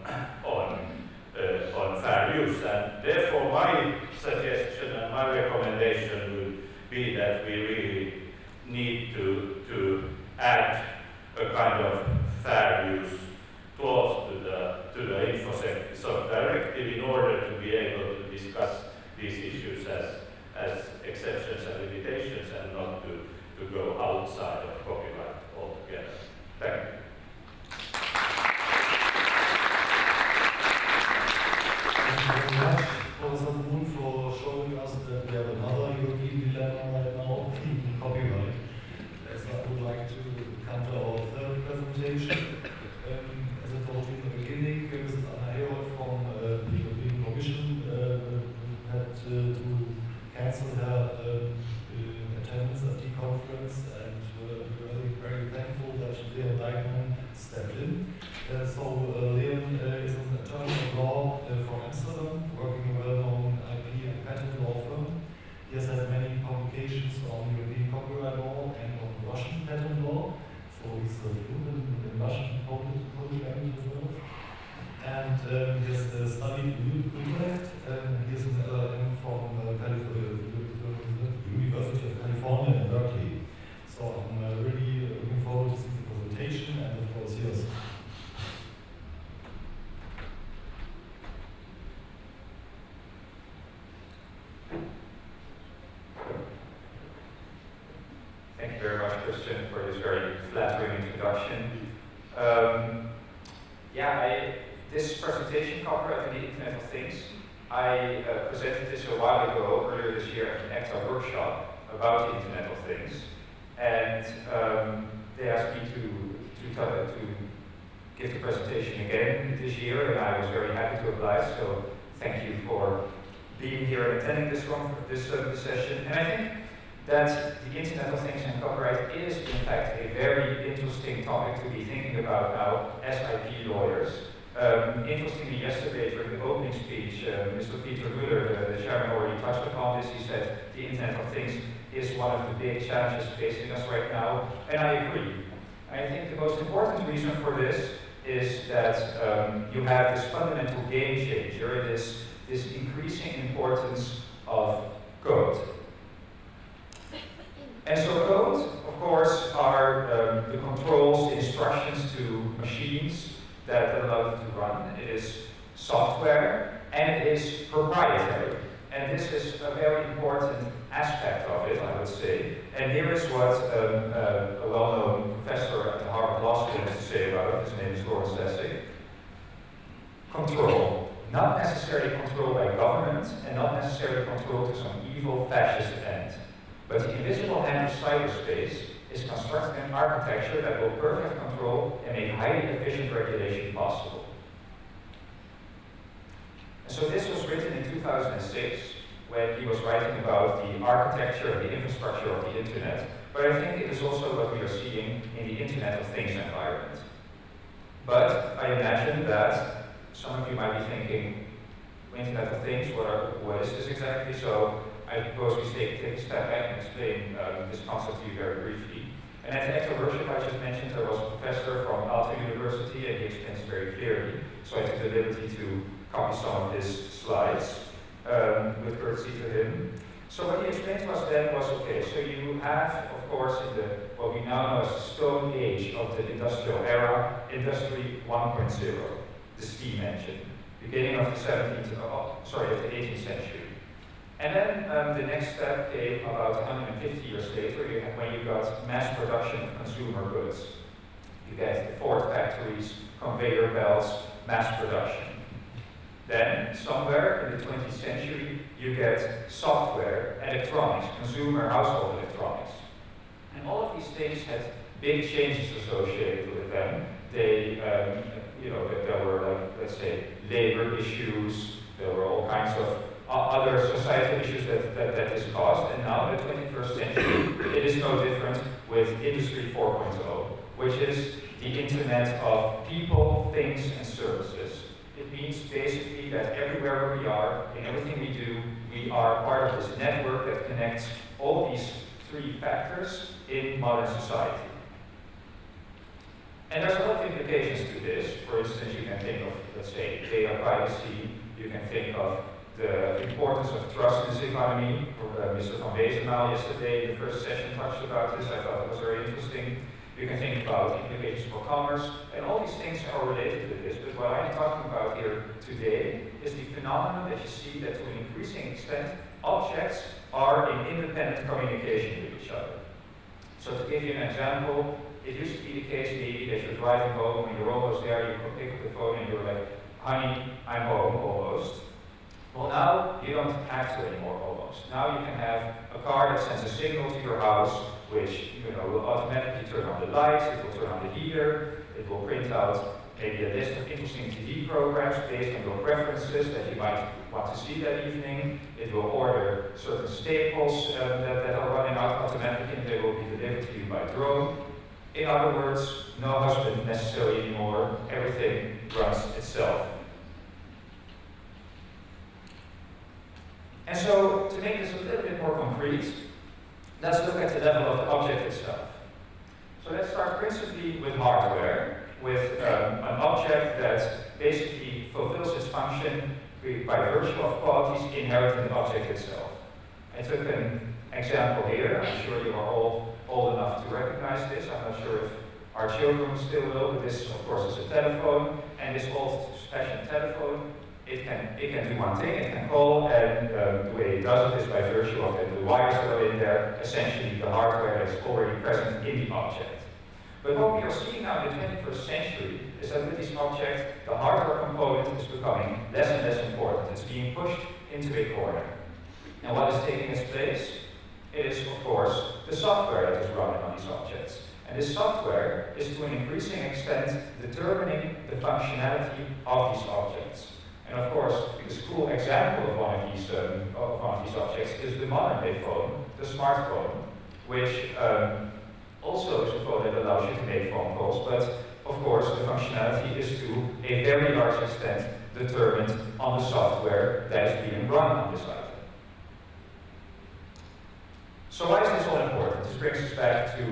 fair use. And therefore my suggestion and my recommendation would be that we really need to add a kind of fair use clause to the InfoSoc Directive in order to be able to discuss these issues as exceptions and limitations, and not to go outside of copyright altogether. Thank you. Thank you very much, Professor Moon, for showing us that we have another European dilemma right now in copyright. As I would like to come to our third presentation. As I told you in the beginning, Mrs. Anna Herold from the European Commission had to cancel her attendance at the conference, and we're really very thankful that Leon Dijkman stepped in. Leon is an attorney at law from Amsterdam, working in a well-known IP and patent law firm. He has had many publications on European copyright law and on Russian patent law, so he's fluent in Russian Polish language as well. And he has studied Utrecht, he is an LLM from University of California in Berkeley. So I'm really looking forward to seeing the presentation, and the floor is yours. Thank you very much, Christian, for this very flattering introduction. This presentation, Copyright and the Internet of Things, I presented this a while ago, earlier this year, at an ACTA workshop about the Internet of Things. And they asked me to give the presentation again this year, and I was very happy to oblige. So thank you for being here and attending this session. And I think that the Internet of Things and copyright is, in fact, a very interesting topic to be thinking about now as IP lawyers. Interestingly, yesterday during the opening speech, Mr. Peter Müller, the chairman, already touched upon this. He said the Internet of Things is one of the big challenges facing us right now, and I agree. I think the most important reason for this is that you have this fundamental game changer, this increasing importance of code. And so code, of course, are the controls, the instructions to machines that allow them to run. It is software, and it is proprietary. And this is a very important aspect of it, I would say. And here is what a well-known professor at the Harvard Law School has to say about it. His name is Lawrence Lessig. Control. Not necessarily control by government, and not necessarily control to some evil fascist end. But the invisible hand of cyberspace is constructing an architecture that will perfect control and make highly efficient regulation possible. And so this was written in 2006, when he was writing about the architecture and the infrastructure of the internet, but I think it is also what we are seeing in the Internet of Things environment. But I imagine that some of you might be thinking, Internet of Things, what is this exactly? So I propose we take a step back and explain this concept to you very briefly. And at the ECTA workshop I just mentioned, there was a professor from Aalto University, and he explains very clearly. So I took the liberty to copy some of his slides with courtesy to him. So what he explained to us then was, okay, so you have, of course, in the what we now know as the Stone Age of the industrial era, Industry 1.0, the steam engine, beginning of the 18th century. And then the next step came about 150 years later, when you got mass production of consumer goods. You get the Ford factories, conveyor belts, mass production. Then, somewhere in the 20th century, you get software, electronics, consumer household electronics. And all of these things had big changes associated with them. They, there were, like, let's say, labor issues, there were all kinds of other societal issues that this caused. And now, in the 21st century, it is no different with Industry 4.0, which is the internet of people, things, and services. It means basically that everywhere we are, in everything we do, we are part of this network that connects all these three factors in modern society. And there's a lot of implications to this. For instance, you can think of, let's say, data privacy. You can think of the importance of trust in this economy. Mr. Van Wezenmaal yesterday in the first session touched about this. I thought it was very interesting. You can think about implications for commerce, and all these things are related to this. But what I'm talking about here today is the phenomenon that you see that to an increasing extent, objects are in independent communication with each other. So to give you an example, it used to be the case maybe that you're driving home and you're almost there, you pick up the phone and you're like, honey, I'm home, almost. Well, now you don't have to anymore, almost. Now you can have a car that sends a signal to your house, which will automatically turn on the lights, it will turn on the heater, it will print out maybe a list of interesting TV programs based on your preferences that you might want to see that evening. It will order certain staples that are running out automatically and they will be delivered to you by drone. In other words, no husband necessarily anymore, everything runs itself. And so, to make this a little bit more concrete, let's look at the level of the object itself. So let's start principally with hardware, with an object that basically fulfills its function by virtue of qualities inherent in the object itself. I took an example here. I'm sure you are all old enough to recognize this. I'm not sure if our children still will, but this, of course, is a telephone. And this old-fashioned telephone, it can do one thing, it can call, and the way it does it is by virtue of the wires that are in there, essentially the hardware that is already present in the object. But what we are seeing now in the 21st century is that with this object, the hardware component is becoming less and less important. It's being pushed into a corner. And what is taking its place? It is, of course, the software that is running on these objects. And this software is to an increasing extent determining the functionality of these objects. And of course, the school example of one of these objects is the modern-day phone, the smartphone, which also is a phone that allows you to make phone calls, but of course the functionality is to a very large extent determined on the software that is being run on this item. So why is this all important? This brings us back to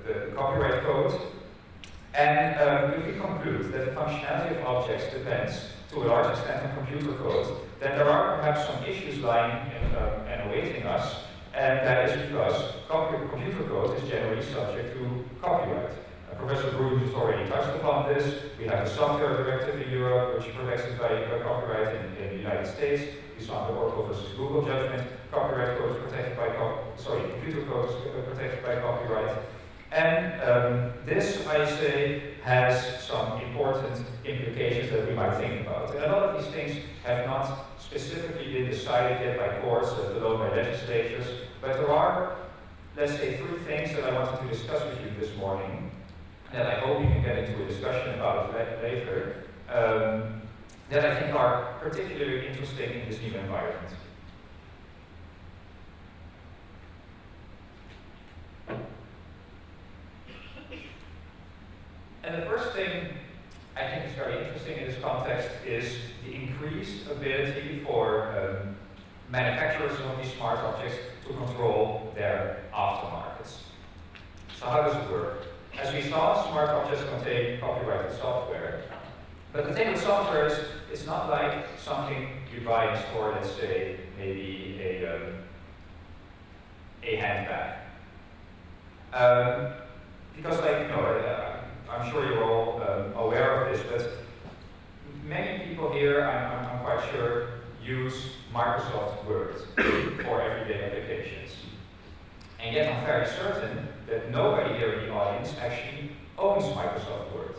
the copyright code. And if we conclude that the functionality of objects depends to a large extent on computer code, then there are perhaps some issues lying and awaiting us, and that is because computer code is generally subject to copyright. Professor Bruce has already touched upon this. We have the software directive in Europe, which protects it by copyright in the United States. We saw the Oracle versus Google judgment. Copyright code is protected by computer code is protected by copyright. And this, I say, has some important implications that we might think about. And a lot of these things have not specifically been decided yet by courts, let alone by legislatures, but there are, let's say, 3 things that I wanted to discuss with you this morning, that I hope we can get into a discussion about later. that I think are particularly interesting in this new environment. And the first thing I think is very interesting in this context is the increased ability for manufacturers of these smart objects to control their aftermarkets. So how does it work? As we saw, smart objects contain copyrighted software. But the thing with software is, it's not like something you buy in a store, let's say, maybe a handbag. Because I'm sure you're all aware of this, but many people here, I'm quite sure, use Microsoft Word for everyday applications. And yet I'm very certain that nobody here in the audience actually owns Microsoft Word,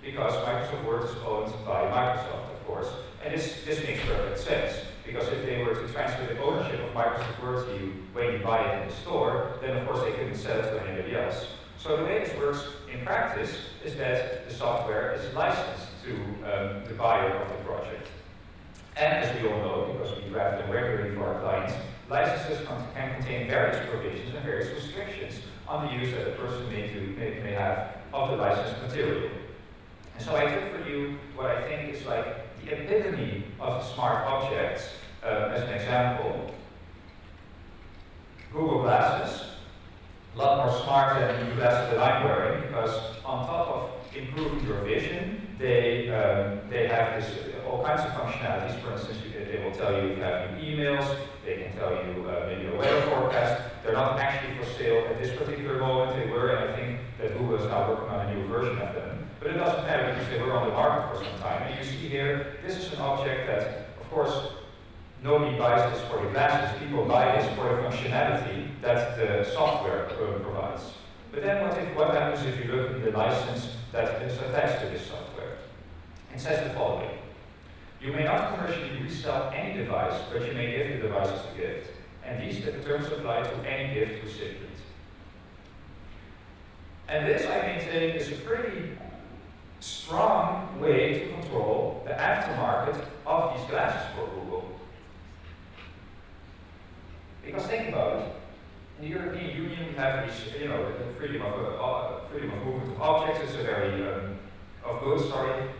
because Microsoft Word is owned by Microsoft, of course. And this makes perfect sense, because if they were to transfer the ownership of Microsoft Word to you when you buy it in the store, then of course they couldn't sell it to anybody else. So the way this works in practice is that the software is licensed to the buyer of the project. And as we all know, because we draft them regularly for our clients, licenses can contain various provisions and various restrictions on the use that a person may have of the licensed material. And so I took for you what I think is like the epitome of smart objects as an example. Google Glasses. A lot more smart than the glasses that I'm wearing, because on top of improving your vision, they have all kinds of functionalities. For instance, they will tell you if you have new emails, they can tell you maybe a weather forecast. They're not actually for sale at this particular moment. They were, and I think that Google is now working on a new version of them. But it doesn't matter because they were on the market for some time. And you see here, this is an object that, of course, nobody buys this for the glasses. People buy this for the functionality that the software provides. But then what happens if you look at the license that is attached to this software? It says the following. You may not commercially resell any device, but you may give the device as a gift. And these terms apply to any gift recipient. And this, I maintain, is a pretty strong way to control the aftermarket of these glasses for Google. Because think about it. In the European Union, we have these, the freedom of movement of objects. It's a very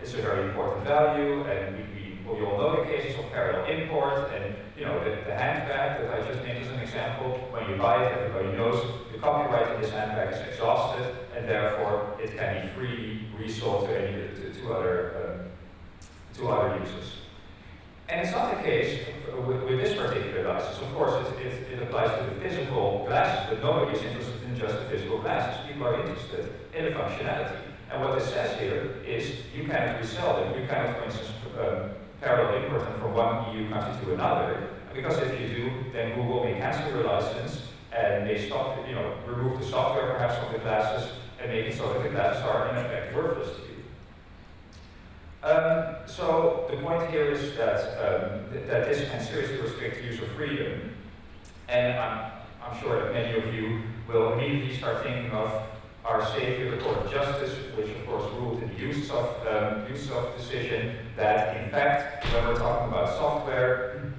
it's a very important value, and we all know the cases of parallel import, and the handbag that I just named as an example. When you buy it, everybody knows the copyright in this handbag is exhausted, and therefore it can be freely resold to other users. And it's not the case with this particular license. Of course, it applies to the physical glasses, but nobody is interested in just the physical glasses. People are interested in the functionality. And what this says here is you cannot resell them. You cannot, for instance, parallel import them from one EU country to another, because if you do, then Google may cancel your license and may stop, remove the software perhaps from the glasses and make it so that the glasses are in effect worthless to you. So the point here is that this can seriously restrict user freedom, and I'm sure that many of you will immediately start thinking of our Savior, the Court of Justice, which of course ruled in the use of decision that in fact, when we're talking about software,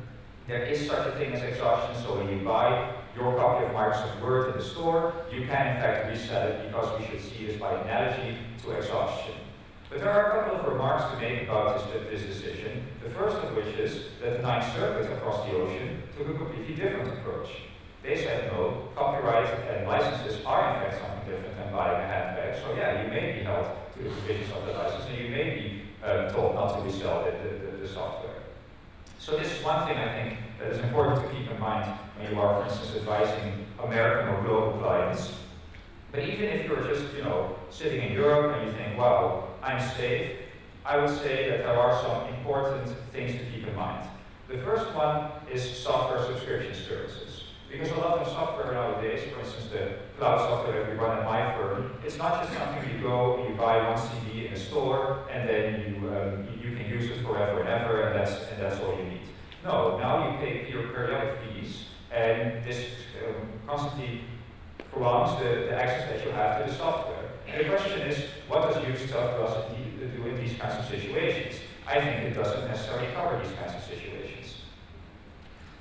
there is such a thing as exhaustion. So when you buy your copy of Microsoft Word in the store, you can in fact resell it, because we should see this by analogy to exhaustion. But there are a couple of remarks to make about this decision. The first of which is that the Ninth Circuit across the ocean took a completely different approach. They said no, copyright and licenses are in fact something different than buying a handbag. So yeah, you may be held to the provisions of the license, and you may be told not to resell the software. So this is one thing I think that is important to keep in mind when you are, for instance, advising American or global clients. But even if you're just, sitting in Europe and you think, wow, I'm safe, I would say that there are some important things to keep in mind. The first one is software subscription services. Because a lot of software nowadays, for instance, the cloud software that we run at my firm, it's not just something you go and you buy one CD in a store and then you can use it forever and ever, and that's all you need. No, now you pay your periodic fees, and this constantly prolongs the access that you have to the software. And the question is, what does use software do in these kinds of situations? I think it doesn't necessarily cover these kinds of situations.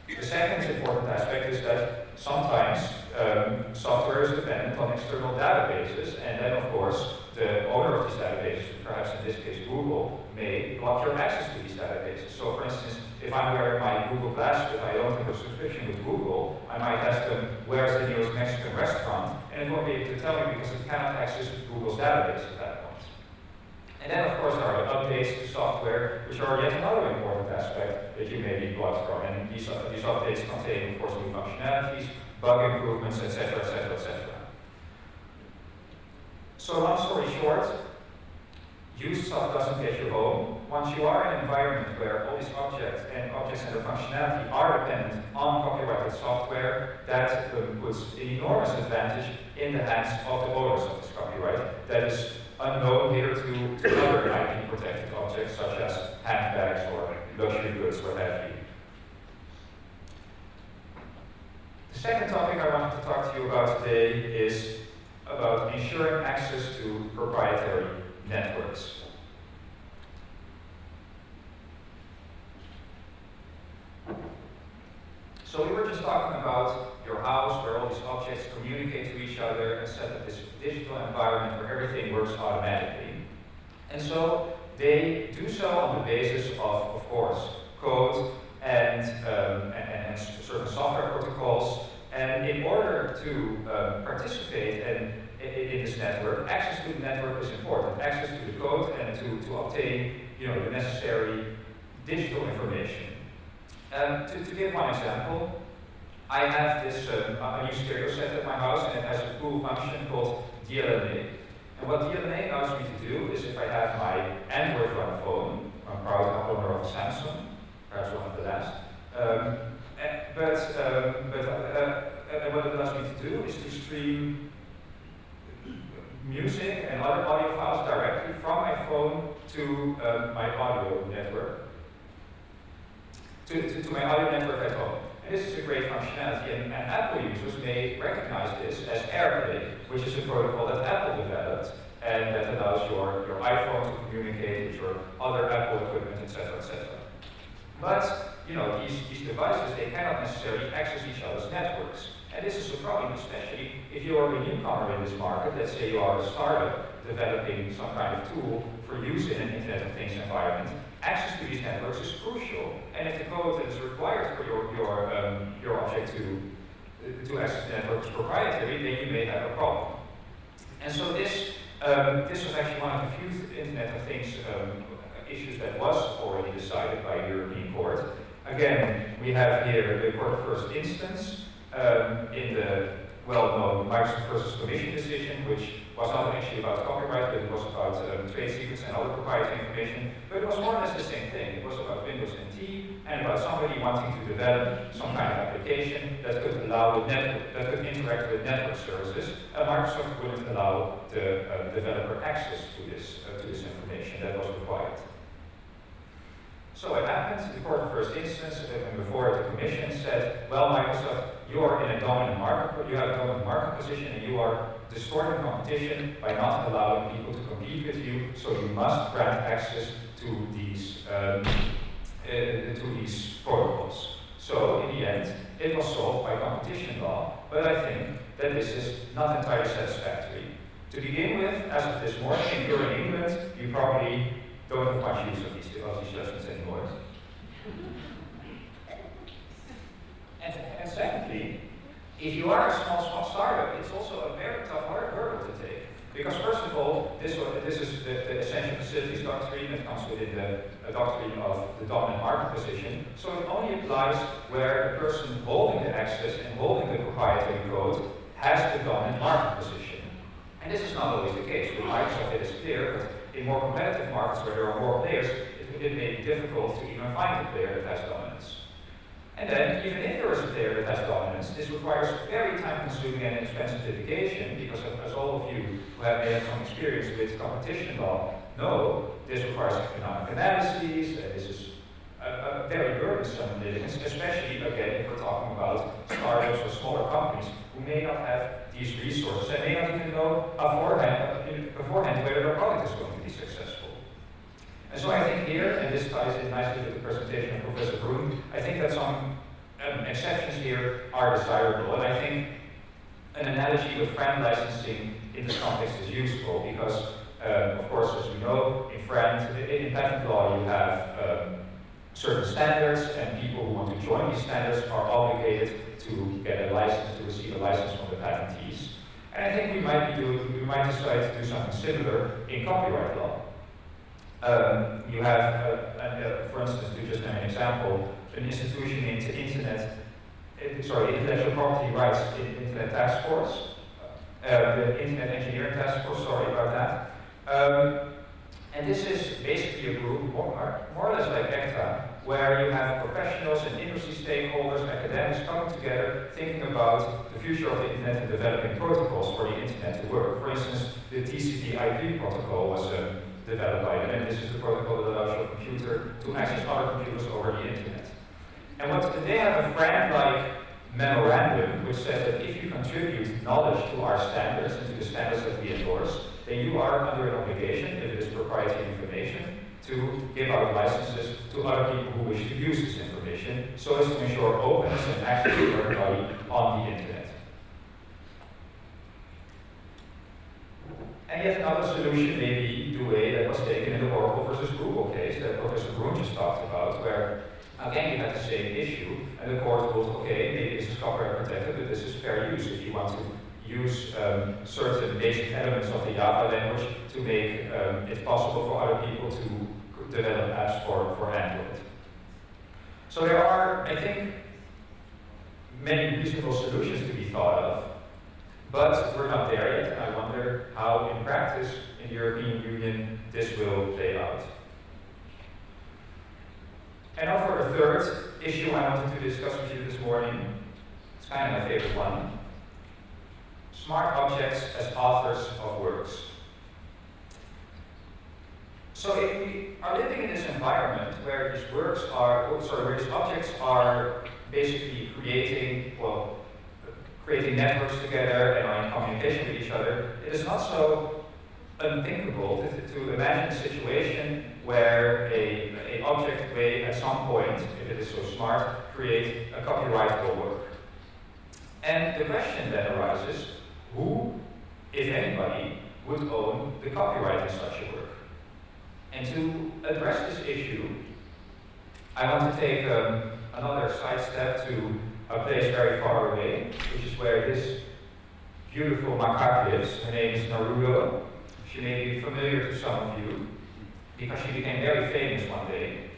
The second important aspect is that sometimes software is dependent on external databases, and then of course the owner of these databases, perhaps in this case Google, may block your access to these databases. So for instance, if I'm wearing my Google Glass, if I don't have a subscription with Google, I might ask them, where's the nearest Mexican restaurant? And it won't be able to tell me because it cannot access Google's database at that point. And then of course there are updates to software, which are yet another important aspect that you may be blocked from. And these updates contain, of course, new functionalities, bug improvements, etc., etc., etc. So long story short, used stuff doesn't get you home. Once you are in an environment where all these objects and their functionality are dependent on copyrighted software, that puts an enormous advantage in the hands of the owners of this copyright that is unknown here to other IP protected objects such as handbags or luxury goods, what have you. The second topic I wanted to talk to you about today is about ensuring access to proprietary networks. So we were just talking about your house where all these objects communicate to each other and set up this digital environment where everything works automatically. And so they do so on the basis of course, code and certain software protocols. And in order to participate in this network, access to the network is important. Access to the code and to obtain, the necessary digital information. To give one example, I have this a new stereo set at my house, and it has a cool function called DLNA. And what DLNA allows me to do is, if I have my Android run phone, I'm proud owner of a Samsung, perhaps one of the last. What it allows me to do is to stream music and other audio files directly from my phone to my audio network. To my audio network at home. And this is a great functionality, and Apple users may recognize this as AirPlay, which is a protocol that Apple developed, and that allows your iPhone to communicate with your other Apple equipment, etc., etc. But, these devices, they cannot necessarily access each other's networks. And this is a problem, especially if you are a newcomer in this market. Let's say you are a startup developing some kind of tool for use in an Internet of Things environment. Access to these networks is crucial, and if the code that is required for your object to access the network is proprietary, then you may have a problem. And so this was actually one of the few Internet of Things issues that was already decided by a European court. Again, we have here the court of first instance in the well-known Microsoft versus Commission decision, which was not actually about copyright, but it was about trade secrets and other proprietary information. But it was more or less the same thing. It was about Windows NT and about somebody wanting to develop some kind of application that could allow the network, that could interact with network services. Microsoft wouldn't allow the developer access to this information that was required. So what happened? The court of first instance, and before the commission said, well, Microsoft, you are in a dominant market, you have a dominant market position, and you are distorting competition by not allowing people to compete with you, so you must grant access to these protocols. So in the end, it was solved by competition law, but I think that this is not entirely satisfactory. To begin with, as of this morning, if you're in England, you probably don't have much use of these judgments anymore. And secondly, if you are a small startup, it's also a very tough hurdle to take. Because first of all, this is the essential facilities doctrine that comes within the doctrine of the dominant market position. So it only applies where the person holding the access and holding the proprietary code has the dominant market position. And this is not always the case. With Microsoft, it is clear, but in more competitive markets where there are more players, it may be difficult to even find a player that has dominance. And then, even if there is a player that has dominance, this requires very time-consuming and expensive litigation, because as all of you who have had some experience with competition law know, this requires economic analyses, and this is a very burdensome litigation, especially, again, if we're talking about startups or smaller companies who may not have these resources and may not even know beforehand whether their product is going to be successful. And so I think here, and this nicely with the presentation of Professor Broom. I think that some exceptions here are desirable, and I think an analogy with friend licensing in this context is useful because, of course, as we know, in patent law you have certain standards, and people who want to join these standards are obligated to get a license, to receive a license from the patentees. And I think we might decide to do something similar in copyright law. You have, for instance, to just name an example, an institution named Intellectual Property Rights Internet Task Force, the Internet Engineering Task Force, sorry about that. And this is basically a group, more or less like ECTA, where you have professionals and industry stakeholders, academics coming together, thinking about the future of the internet and developing protocols for the internet to work. For instance, the TCP/IP protocol was developed by them, and this is the protocol that allows your computer to access other computers over the internet. And they have a friend-like memorandum which says that if you contribute knowledge to our standards and to the standards that we endorse, then you are under an obligation, if it is proprietary information, to give out licenses to other people who wish to use this information, so as to ensure openness and access to everybody on the internet. And yet another solution may be the way that was taken in the Oracle versus Google case that Professor Broom just talked about, where again you had the same issue, and the court ruled, okay, maybe this is copyright protected, but this is fair use if you want to use certain basic elements of the Java language to make it possible for other people to develop apps for Android. So there are, I think, many reasonable solutions to be thought of, but we're not there yet, and I wonder how in practice in the European Union this will play out. And now for a third issue I wanted to discuss with you this morning. It's kind of my favorite one. Smart objects as authors of works. So if we are living in this environment where these where these objects are basically creating networks together and are in communication with each other, it is not so unthinkable to imagine a situation where an object may at some point, if it is so smart, create a copyrightable work. And the question then arises, who, if anybody, would own the copyright in such a work? And to address this issue, I want to take another side step to a place very far away, which is where this beautiful macaque lives. Her name is Naruto. She may be familiar to some of you, because she became very famous one day.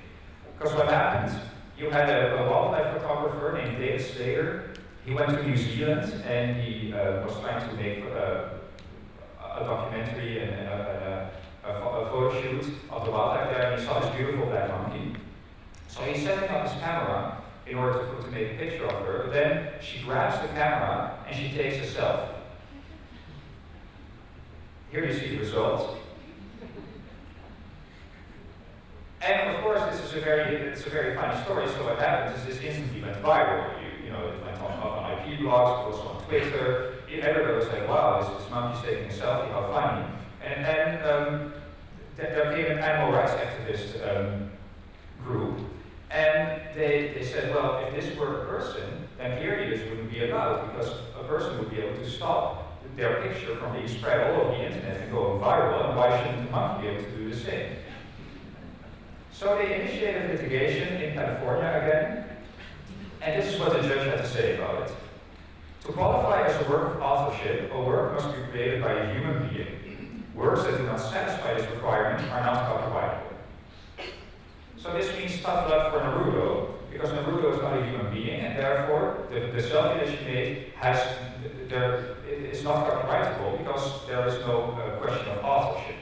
Because what happened, you had a wildlife photographer named David Slater. He went to New Zealand and he was trying to make a documentary and a photo shoot of the wildlife there, and he saw this beautiful black monkey. So he's setting up his camera in order to make a picture of her, but then she grabs the camera and she takes a selfie. Here you see the result. And of course, it's a very funny story. So what happens is this instantly went viral. You know, it went on IP blogs, it was on Twitter. Everybody was like, "Wow, this monkey's taking a selfie. How funny!" And then there came an animal rights activist group, and they said, "Well, if this were a person, then clearly this wouldn't be allowed, because a person would be able to stop their picture from being spread all over the internet and going viral, and why shouldn't the monkey be able to do the same?" So they initiated litigation in California again, and this is what the judge had to say about it. To qualify as a work of authorship, a work must be created by a human being. Works that do not satisfy this requirement are not copyrightable. So this means tough luck for Naruto, because Naruto is not a human being, and therefore the selfie that she made is not copyrightable because there is no question of authorship.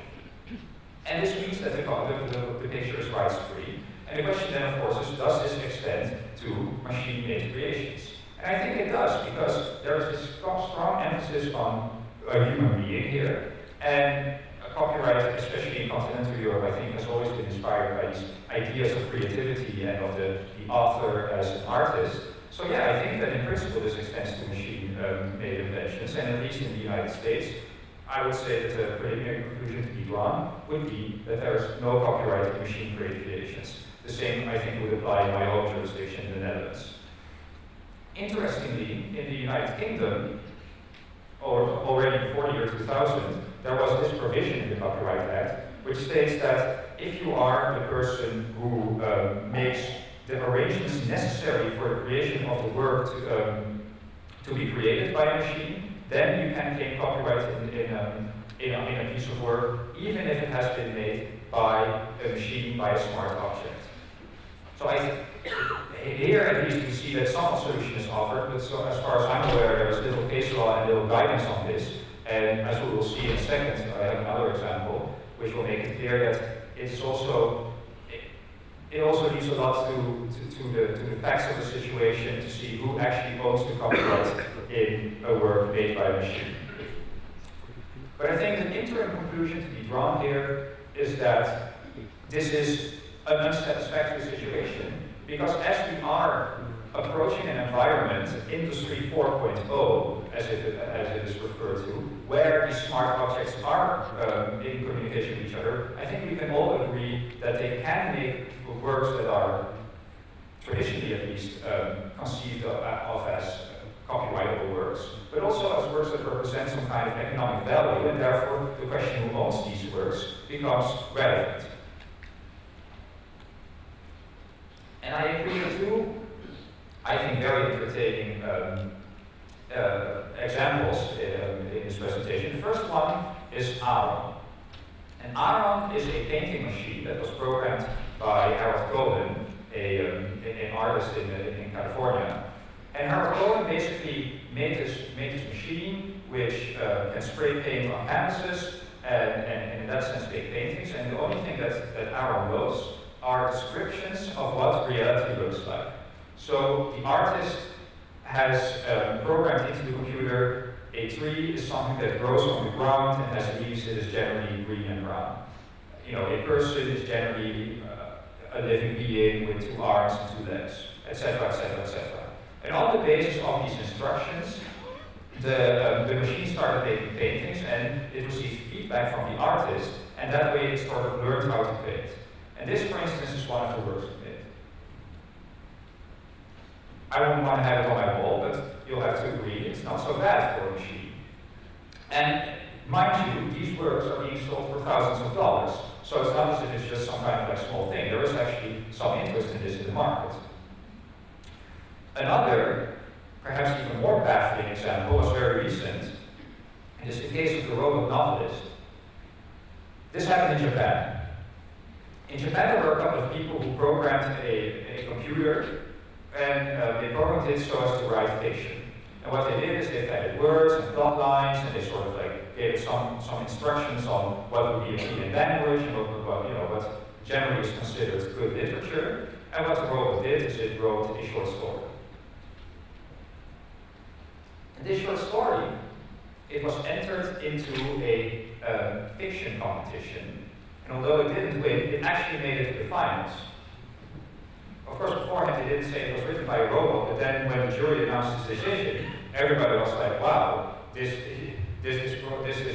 And this means that the picture is rights-free. And the question then, of course, is, does this extend to machine-made creations? And I think it does, because there is this strong emphasis on a human being here. And copyright, especially in continental Europe, I think has always been inspired by these ideas of creativity and of the author as an artist. So yeah, I think that in principle this extends to machine-made inventions, and at least in the United States, I would say that the preliminary conclusion to be drawn would be that there is no copyright in machine-created creations. The same, I think, would apply in my own jurisdiction in the Netherlands. Interestingly, in the United Kingdom, or already before the year 2000, there was this provision in the Copyright Act which states that if you are the person who makes the arrangements necessary for the creation of the work to be created by a machine, then you can claim copyright in a piece of work, even if it has been made by a machine, by a smart object. So here at least we see that some solution is offered, but so as far as I'm aware, there is little case law and little guidance on this. And as we will see in a second, I have another example, which will make it clear that it also leaves a lot to the facts of the situation to see who actually owns the copyright in a work made by a machine. But I think the interim conclusion to be drawn here is that this is an unsatisfactory situation, because as we are approaching an environment, Industry 4.0, as it is referred to, where these smart objects are in communication with each other, I think we can all agree that they can make works that are traditionally at least conceived of as copyrightable works, but also as works that represent some kind of economic value, and therefore the question who owns these works becomes relevant. And I agree with two, I think, very entertaining examples in this presentation. The first one is Aron. And Aron is a painting machine that was programmed by Harold Cohen, an artist in California. And Harold Cohen basically made this machine which can spray paint on canvases and in that sense make paintings. And the only thing that Aron knows are descriptions of what reality looks like. So the artist has programmed into the computer a tree is something that grows on the ground and has leaves that is generally green and brown. You know, a person is generally a living being with 2 arms and 2 legs, etc., etc., etc. And on the basis of these instructions, the machine started making paintings, and it received feedback from the artist, and that way it sort of learned how to paint. And this, for instance, is one of the works it made. I wouldn't want to have it on my wall, but you'll have to agree it's not so bad for a machine. And mind you, these works are being sold for thousands of dollars, so it's not as if it's just some kind of like small thing. There is actually some interest in this in the market. Another, perhaps even more baffling example was very recent. It is the case of the robot novelist. This happened in Japan. In Japan, there were a couple of people who programmed a computer, and they programmed it so as to write fiction. And what they did is they added words and plot lines, and they sort of like gave some instructions on what would be a key language and what generally is considered good literature. And what the robot did is it wrote a short story. And this short story, it was entered into a fiction competition. And although it didn't win, it actually made it to the finals. Of course, beforehand they didn't say it was written by a robot, but then when the jury announced its decision, everybody was like, wow, this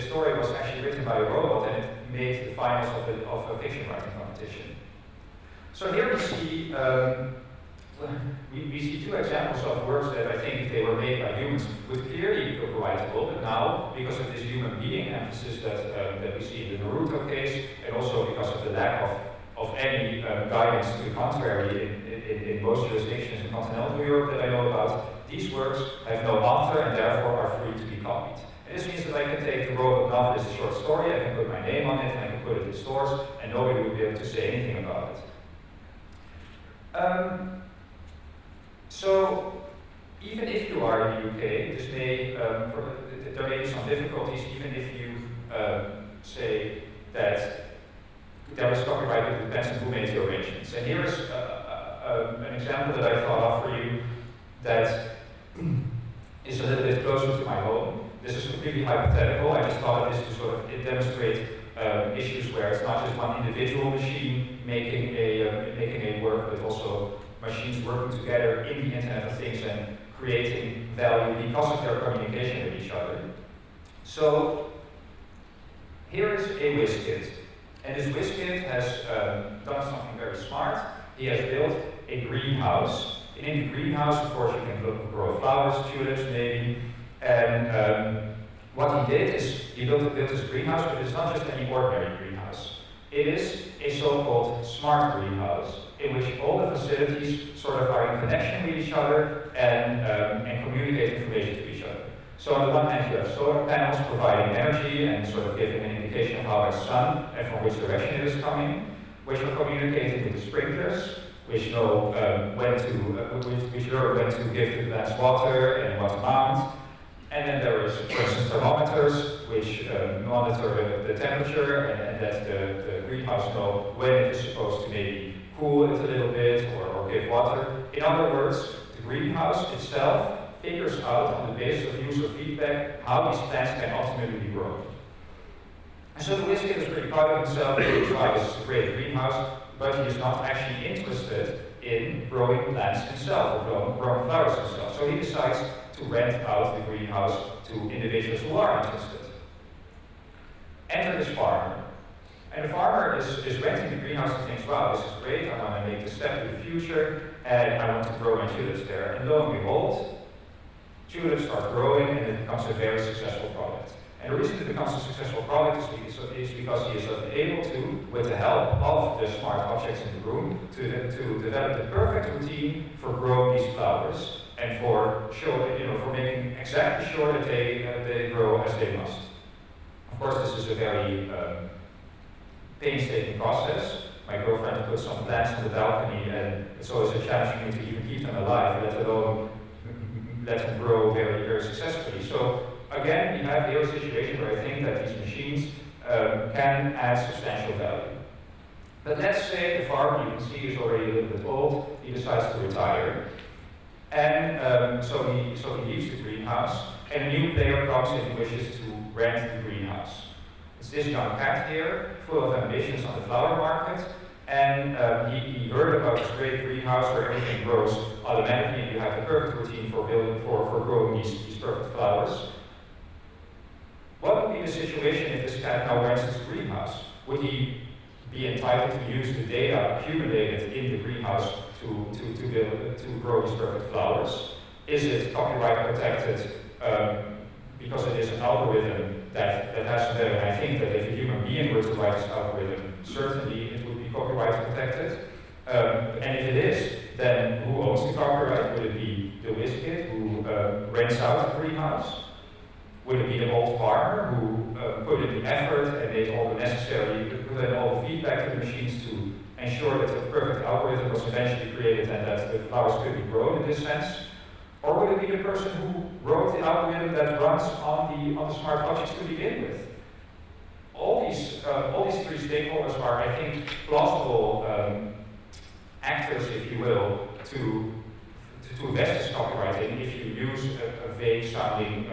story was actually written by a robot, and it made the finals of a fiction writing competition. So here we see 2 examples of works that I think, if they were made by humans, would clearly be copyrightable, but now, because of this human being emphasis that we see in the Naruto case, and also because of the lack of any guidance to the contrary in most jurisdictions in continental Europe that I know about, these works have no author and therefore are free to be copied. And this means that I can take the robot novelist short story, I can put my name on it, and I can put it in stores, and nobody would be able to say anything about it. So, even if you are in the UK, this may, there may be some difficulties, even if you say that there is copyright that depends on who made the arrangements. And here is an example that I thought of for you that is a little bit closer to my home. This is completely hypothetical. I just thought of this to sort of demonstrate issues where it's not just one individual machine making a work, but also machines working together in the Internet of Things and creating value because of their communication with each other. So Here is a WizKid. And this WizKid has done something very smart. He has built a greenhouse. And in the greenhouse, of course, you can grow flowers, tulips maybe. And what he did is he built this greenhouse, but it's not just any ordinary greenhouse. It is a so-called smart greenhouse, in which all the facilities sort of are in connection with each other and communicate information to each other. So on the one hand, you have solar panels providing energy and sort of giving an indication of how it's sun and from which direction it is coming, which are communicating with the sprinklers, which know when to give the plants water and what amount. And then there is, for instance, thermometers, which monitor the temperature and let the greenhouse know when it is supposed to maybe cool it a little bit or give water. In other words, the greenhouse itself figures out on the basis of user feedback how these plants can ultimately be grown. And so the WizKid is pretty proud of himself. He tries to create a greenhouse, but he is not actually interested in growing plants himself or growing flowers himself. So he decides to rent out the greenhouse to individuals who are interested. Enter this farmer. And the farmer is renting the greenhouse and thinks, wow, this is great, I want to make the step to the future, and I want to grow my tulips there. And lo and behold, tulips start growing and it becomes a very successful product. And the reason it becomes a successful product is because he is able to, with the help of the smart objects in the room, to develop the perfect routine for growing these flowers and for making exactly sure that they grow as they must. Of course, this is a very painstaking process. My girlfriend put some plants on the balcony, and it's always a challenge for me to even keep them alive, let alone let them grow very, very successfully. So again, we have here a situation where I think that these machines can add substantial value. But let's say the farmer, you can see, is already a little bit old. He decides to retire, and so he leaves the greenhouse, and a new player comes and wishes to rent the greenhouse. It's this young cat here, full of ambitions on the flower market, and he heard about this great greenhouse where everything grows automatically, and you have the perfect routine for growing these perfect flowers. What would be the situation if this cat now rents his greenhouse? Would he be entitled to use the data accumulated in the greenhouse to grow these perfect flowers? Is it copyright protected because it is an algorithm that has some data? And I think that if a human being were to write this algorithm, certainly it would be copyright protected. And if it is, then who owns the copyright? Would it be the WizKid who rents out the greenhouse? Would it be the old farmer who put in the effort and made all the necessary, put in all the feedback to the machines to ensure that the perfect algorithm was eventually created and that the flowers could be grown in this sense? Or would it be the person who wrote the algorithm that runs on the smart objects to begin with? All these three stakeholders are, I think, plausible actors, if you will, to invest this copyright in if you use a vague-sounding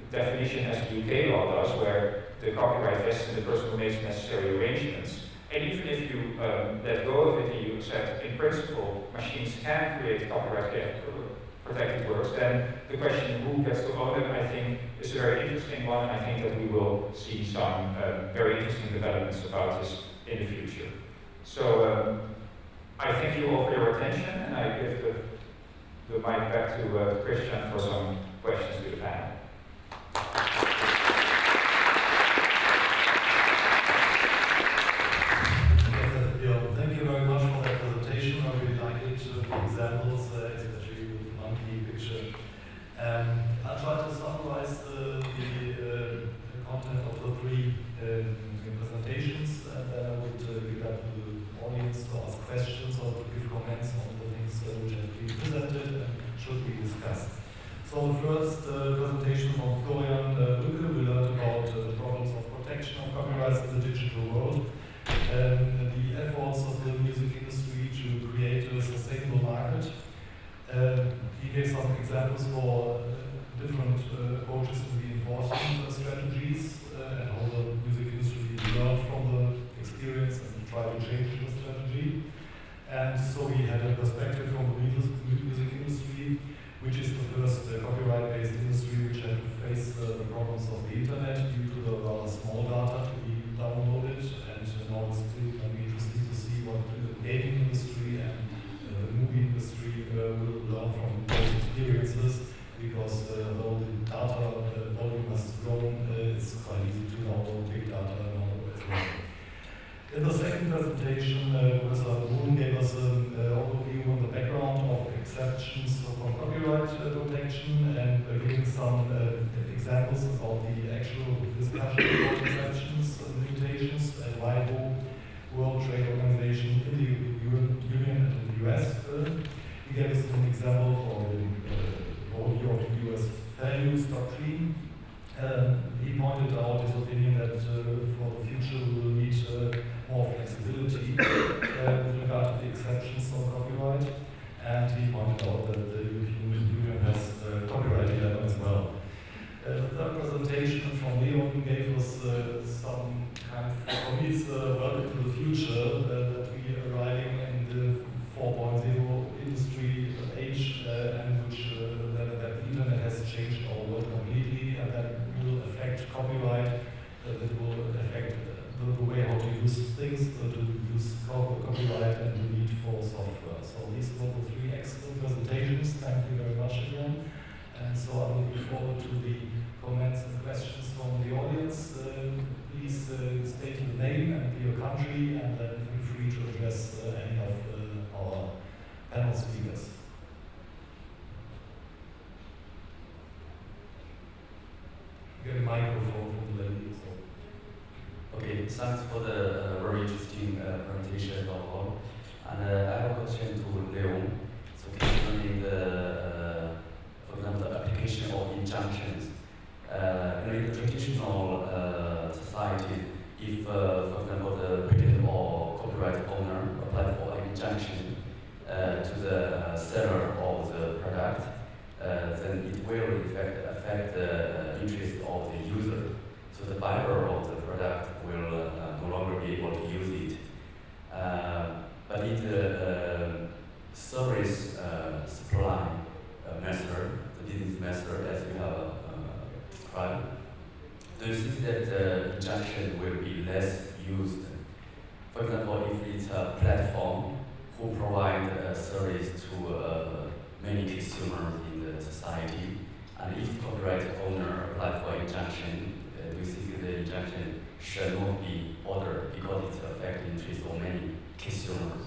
definition as the UK law does, where the copyright vests in the person who makes necessary arrangements. And even if you let go of it and you accept, in principle, machines can create copyright-protected works, then the question who gets to own them, I think, is a very interesting one. I think that we will see some very interesting developments about this in the future. So I thank you all for your attention, and I give the mic back to Christian for some questions to the panel. Thank you very much for that presentation. I really like it, the examples, especially with the monkey picture. I'll try to summarize the content of the three presentations, and then I would give that to the audience to ask questions or to give comments on the things which have been presented and should be discussed. So the first presentation from Florian Rücke, we learned about the problems of protection of copyrights in the digital world, the efforts of the music industry to create a sustainable market. He gave some examples for different approaches to the enforcement strategies and how the music industry learned from the experience and tried to change the strategy. And so we had a perspective from the music industry. We which is the first copyright-based industry which had to face the problems of the internet due to the rather small data to be downloaded. And now it's still going to be interesting to see what the gaming industry and the movie industry will learn from those experiences, because though the data volume has grown, it's quite easy to download big data now as well. In the second presentation, Professor Boon gave us an overview on the background of exceptions from copyright protection and giving some examples about the actual discussion about exceptions and limitations at WIPO, World Trade Organization, in the European Union and in the US. He gave us an example for the overview of the US fair use doctrine. He pointed out his opinion that for the future we will need more flexibility with regard to the exceptions of copyright, and he pointed out that the European Union has copyright 11 as well. The third presentation from Leon gave us some kind of, for me it's well into the future, that we are arriving in the 4.0 industry age, and which that the internet has changed our world completely, and that will affect copyright, that will affect the way how to use things, to use copyright and the need for software. So these were the three excellent presentations. Thank you very much again. And so I'm looking forward to the comments and questions from the audience. Please state your name and your country, and then feel free to address any of our panel speakers. Get a microphone from the lady. Okay, thanks for the very interesting presentation, Dr. Hall. And I have a question to Leon. So concerning the, for example, the application of injunctions. In the traditional society, if, for example, the patent or copyright owner apply for an injunction to the seller of the product, then it will affect the interest of the user. So the buyer of the product will no longer be able to use it. But in the service supply method, the business method as you have described, do you think that the injunction will be less used? For example, if it's a platform who provide a service to many consumers in the society, and if copyright owner apply for injunction, do you think the injunction should not be ordered because it affects the interest of many consumers?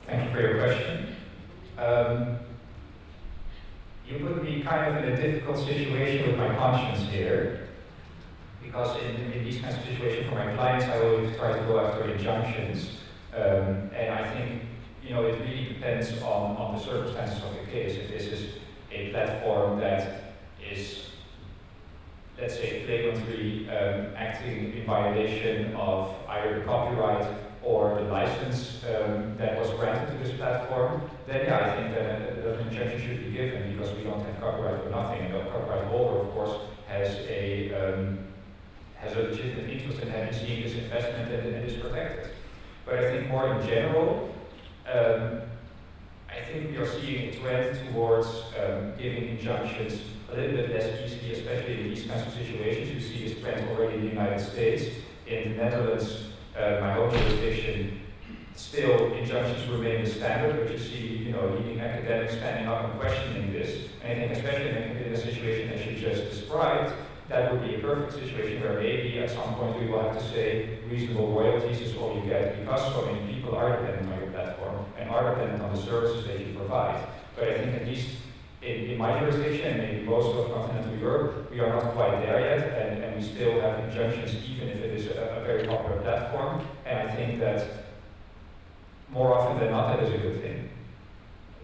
Thank you for your question. You put me kind of in a difficult situation with my conscience here, because in these kinds of situations for my clients, I always try to go after injunctions, and I think it really depends on the circumstances of the case. If this is a platform that is, let's say, flagrantly acting in violation of either the copyright or the license that was granted to this platform, then yeah, I think that an injunction should be given, because we don't have copyright for nothing, and the copyright holder, of course, has a legitimate interest in having seen this investment and is protected. But I think more in general, I think we are seeing a trend towards giving injunctions a little bit less easily, especially in these kinds of situations. You see this trend already in the United States. In the Netherlands, my home jurisdiction, still injunctions remain the standard, but you see, leading academics standing up and questioning this. And I think especially in a situation as you just described, that would be a perfect situation where maybe at some point we will have to say reasonable royalties is all you get, because so many people are dependent on your platform and are dependent on the services that you provide. But I think at least in my jurisdiction, and maybe most of continental Europe, we are not quite there yet, and we still have injunctions even if it is a very popular platform. And I think that more often than not, that is a good thing.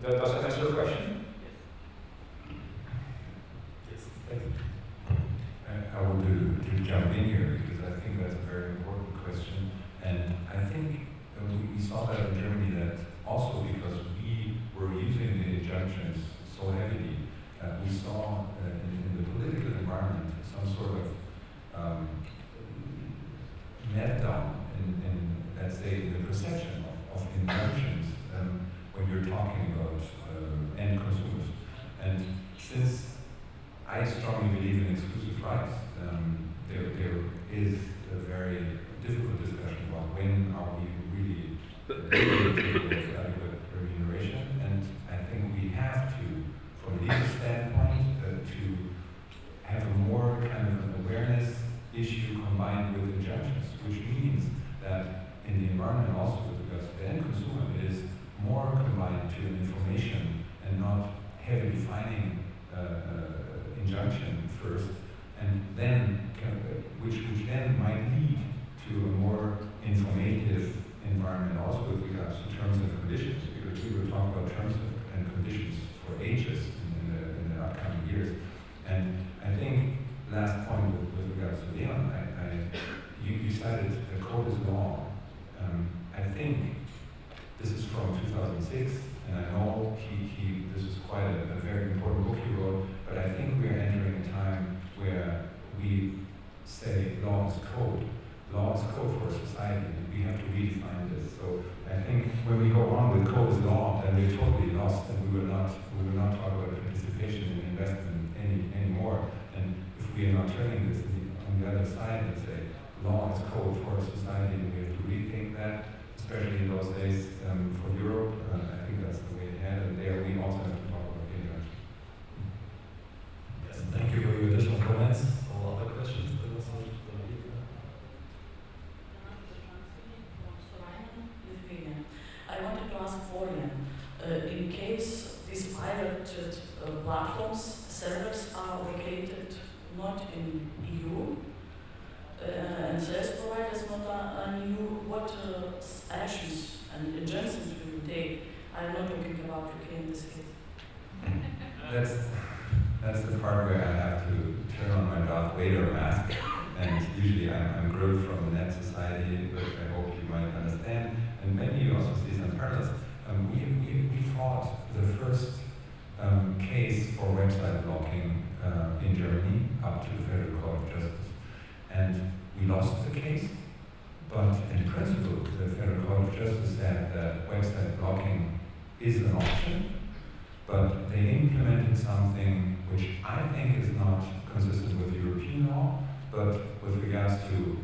Does that answer your question? Yes, thank you. I want to jump in here because I think that's a very important question. And I think we saw that in Germany, that also because we were using the injunctions so heavily, we saw in the political environment some sort of meltdown in, let's say, the perception of injunction is a very difficult discussion about when are we really with adequate remuneration, and I think we have to, from a legal standpoint, to have a more kind of an awareness issue combined with injunctions, which means that in the environment also with regards to the end consumer, it is more combined to an information and not heavily defining injunction first, and then which then might lead to a more informative environment also with regards to terms and conditions, because we were talking about terms and conditions for ages in the upcoming years. And I think last point with regards to Leon, you cited the code is law. I think this is from 2006, and I know this is quite a very important book he wrote, but I think we are entering a time where we say law is code. Law is code for society, and we have to redefine this. So I think when we go on with code is law, then we're totally lost, and we will not talk about participation in investment anymore. And if we are not turning this on the other side and say law is code for society, and we have to rethink that, especially in those days for Europe. I think that's the way ahead, and there we also have to talk about the interaction. Yes, thank you for your additional comments. All other questions? I wanted to ask Florian, in case these pirated platforms, servers are located not in EU, and service providers not are EU, what actions and injunctions will you take? I'm not talking about UK in this case. That's the part where I have to turn on my Darth Vader mask, and usually I'm grilled from the net society, but I hope you might understand. And maybe you also see some parallels. We fought the first case for website blocking in Germany up to the Federal Court of Justice. And we lost the case, but in principle, the Federal Court of Justice said that website blocking is an option, but they implemented something which I think is not consistent with European law, but with regards to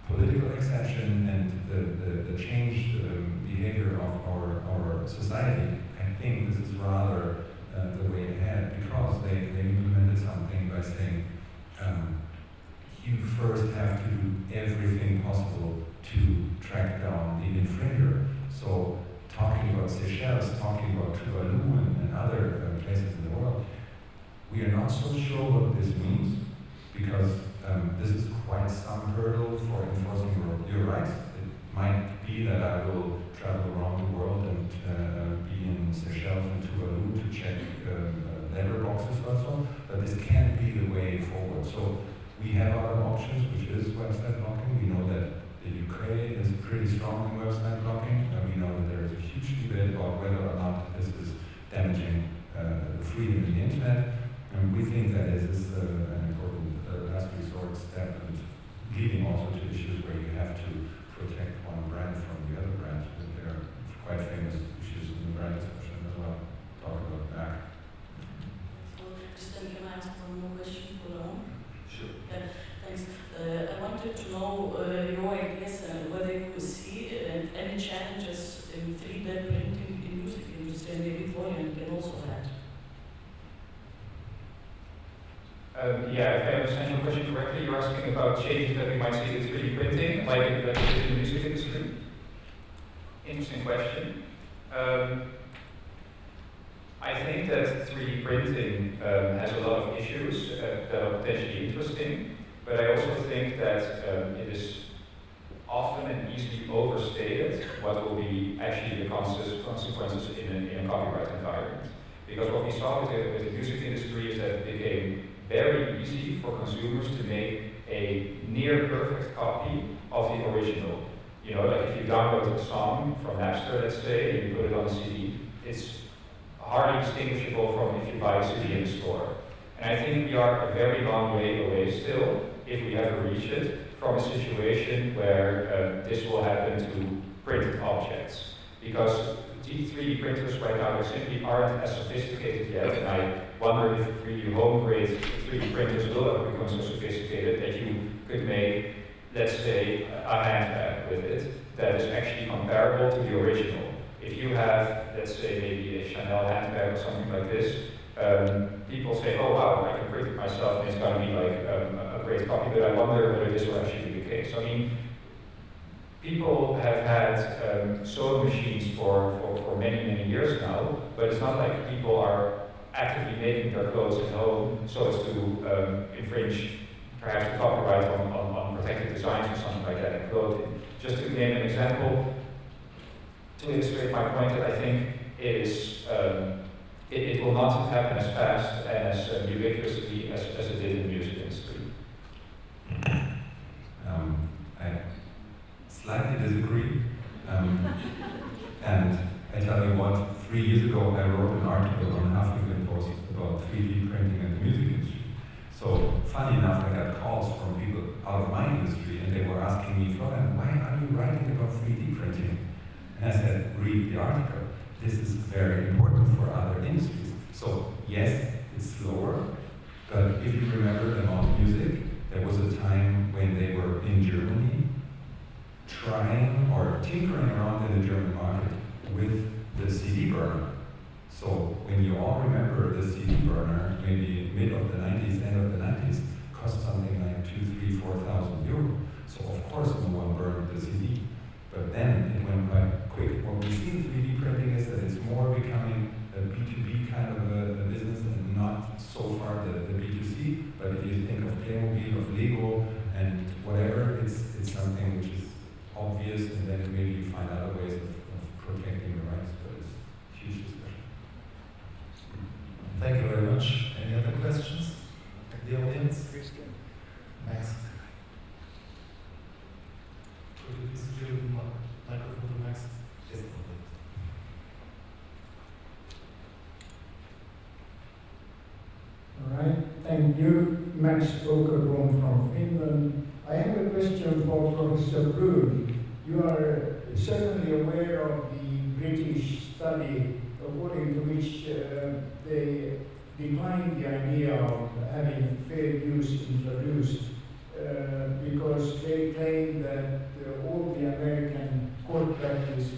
political exception and the changed behavior of our society. I think this is rather the way ahead, because they implemented something by saying you first have to do everything possible to track down the infringer. So talking about Seychelles, talking about Tuvalu and other places in the world, we are not so sure what this means, because this is quite some hurdle for enforcing your rights. It might be that I will travel around the world and be in Seychelles and Tuvalu to check letterboxes also, but this can't be the way forward. So we have other options, which is website blocking. We know that the UK is pretty strong in website blocking. We know that there is a huge debate about whether or not this is damaging the freedom in the internet. And we think that this is an important last resort step, and leading also to issues where you have to protect one brand from the other brand. There are quite famous issues in the brand discussion as well. Talk about that. So, Christian, can I ask one more question for Leon? Sure. Yeah, thanks. I wanted to know your ideas and whether you see any challenges in 3D printing in music industry, and maybe Florian can also add. Yeah, if I understand your question correctly, you're asking about changes that we might see with 3D printing, like in the music industry. Interesting question. I think that 3D printing has a lot of issues that are potentially interesting, but I also think that it is often and easily overstated what will be actually the consequences in a copyright environment. Because what we saw with the music industry is that it became very easy for consumers to make a near perfect copy of the original. You know, like if you download a song from Napster, let's say, and you put it on a CD, it's hardly distinguishable from if you buy a CD in the store. And I think we are a very long way away still, if we ever reach it, from a situation where this will happen to printed objects. because 3D printers right now they simply aren't as sophisticated yet, and I wonder if really home-grade 3D printers will ever become so sophisticated that you could make, let's say, a handbag with it that is actually comparable to the original. If you have, let's say, maybe a Chanel handbag or something like this, people say, oh wow, I can print it myself and it's going to be like a great copy, but I wonder whether this will actually be the case. I mean, people have had sewing machines for many, many years now, but it's not like people are actively making their clothes at home so as to infringe perhaps the copyright on protected designs or something like that in clothing. Just to name an example, to illustrate my point that I think it is, it will not happen as fast and as ubiquitously as it did in the music industry. I slightly disagree. And I tell you what, 3 years ago I wrote an article on Huffington Post about 3D printing in the music industry. So, funny enough, I got calls from people out of my industry and they were asking me, Florian, why are you writing about 3D printing? And I said, read the article. This is very important for other industries. So, yes, it's slower, but if you remember about music, there was a time when they were in Germany trying or tinkering around in the German market with the CD burner. So when you all remember the CD burner, maybe mid of the 90s, end of the 90s, cost something like 2,000, 3,000, 4,000 euro. So of course no one burned the CD. But then it went quite quick. What we see in 3D printing is that it's more becoming a B2B kind of a business and not so far the B2C. But if you think of Playmobil, of Lego, and whatever, it's something which is obvious, and then maybe you find other ways of protecting the rights, but it's a huge discussion. Thank you very much. Any other questions from the audience? Max. Could you please give the microphone to Max? Yes. All right, thank you. Max Åkerblom from Finland. I have a question for Professor Brun. You are certainly aware of the British study according to which they declined the idea of having fair use introduced because they claim that all the American court practice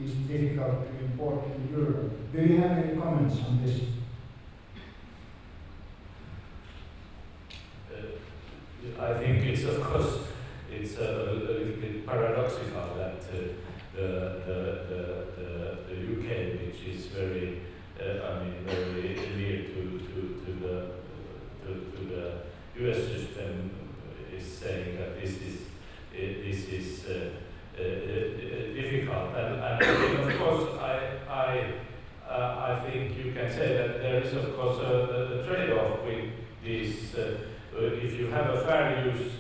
is difficult to import in Europe. Do you have any comments on this? I think it's, of course, it's a little bit paradoxical that the UK, which is very, very near to the US system, is saying that this is difficult. And of course, I think you can say that there is, of course, a trade-off with this. If you have a fair use,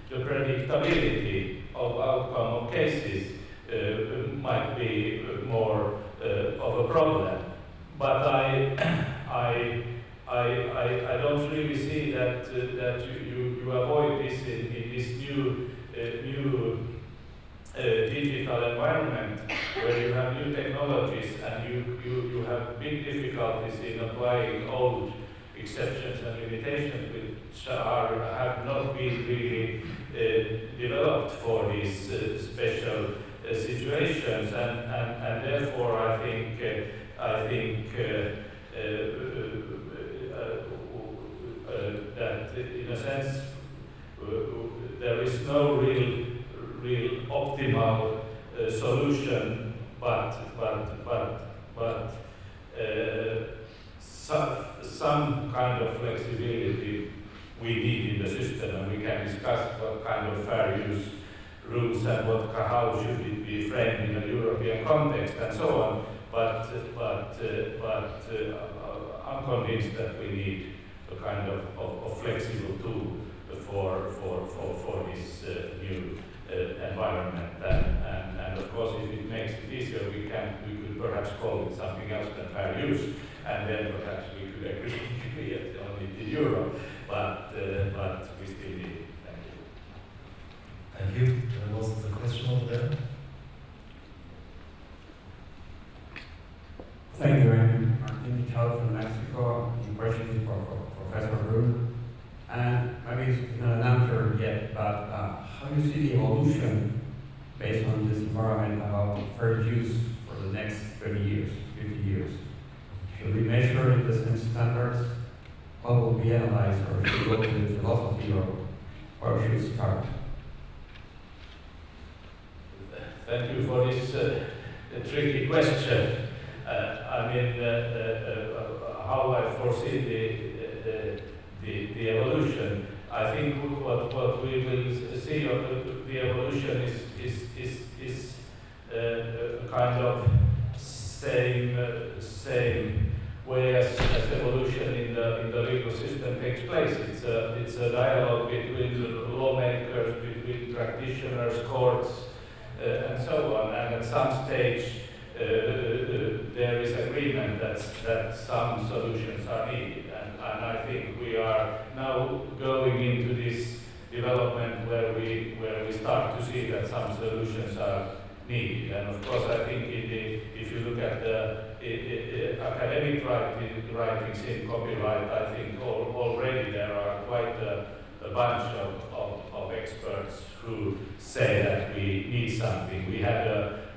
the predictability of outcome of cases might be more of a problem. But I don't really see that you avoid this in this new digital environment where you have new technologies and you have big difficulties in applying old exceptions and limitations which have not been really developed for these special situations, and therefore I think that in a sense there is no real optimal solution, but some kind of flexibility we need in the system, and we can discuss what kind of fair use rules and how should it be framed in a European context and so on. But I'm convinced that we need a kind of flexible tool for this new environment. And of course, if it makes it easier, we could perhaps call it something else than fair use, and then perhaps we could agree on it in Europe. But we still need it. Thank you. Thank you. There was the question over there. Thank you, Andy. Martin Chao from Mexico. The question is for Professor Brun. And maybe it's not an answer yet, but how do you see the evolution based on this environment about fair use for the next 30 years, 50 years? Should we measure in the same standards? What will be analyzed, or should we go to the philosophy, or where should we start? Thank you for this tricky question. I mean, how I foresee the evolution. I think what we will see of the evolution is kind of same way as evolution in the legal system takes place. It's a dialogue between lawmakers, between practitioners, courts, and so on. And at some stage, there is agreement that some solutions are needed. And I think we are now going into this development where we start to see that some solutions are needed. And of course, I think if you look at the academic writings in copyright, I think already there are quite a bunch of experts who say that we need something.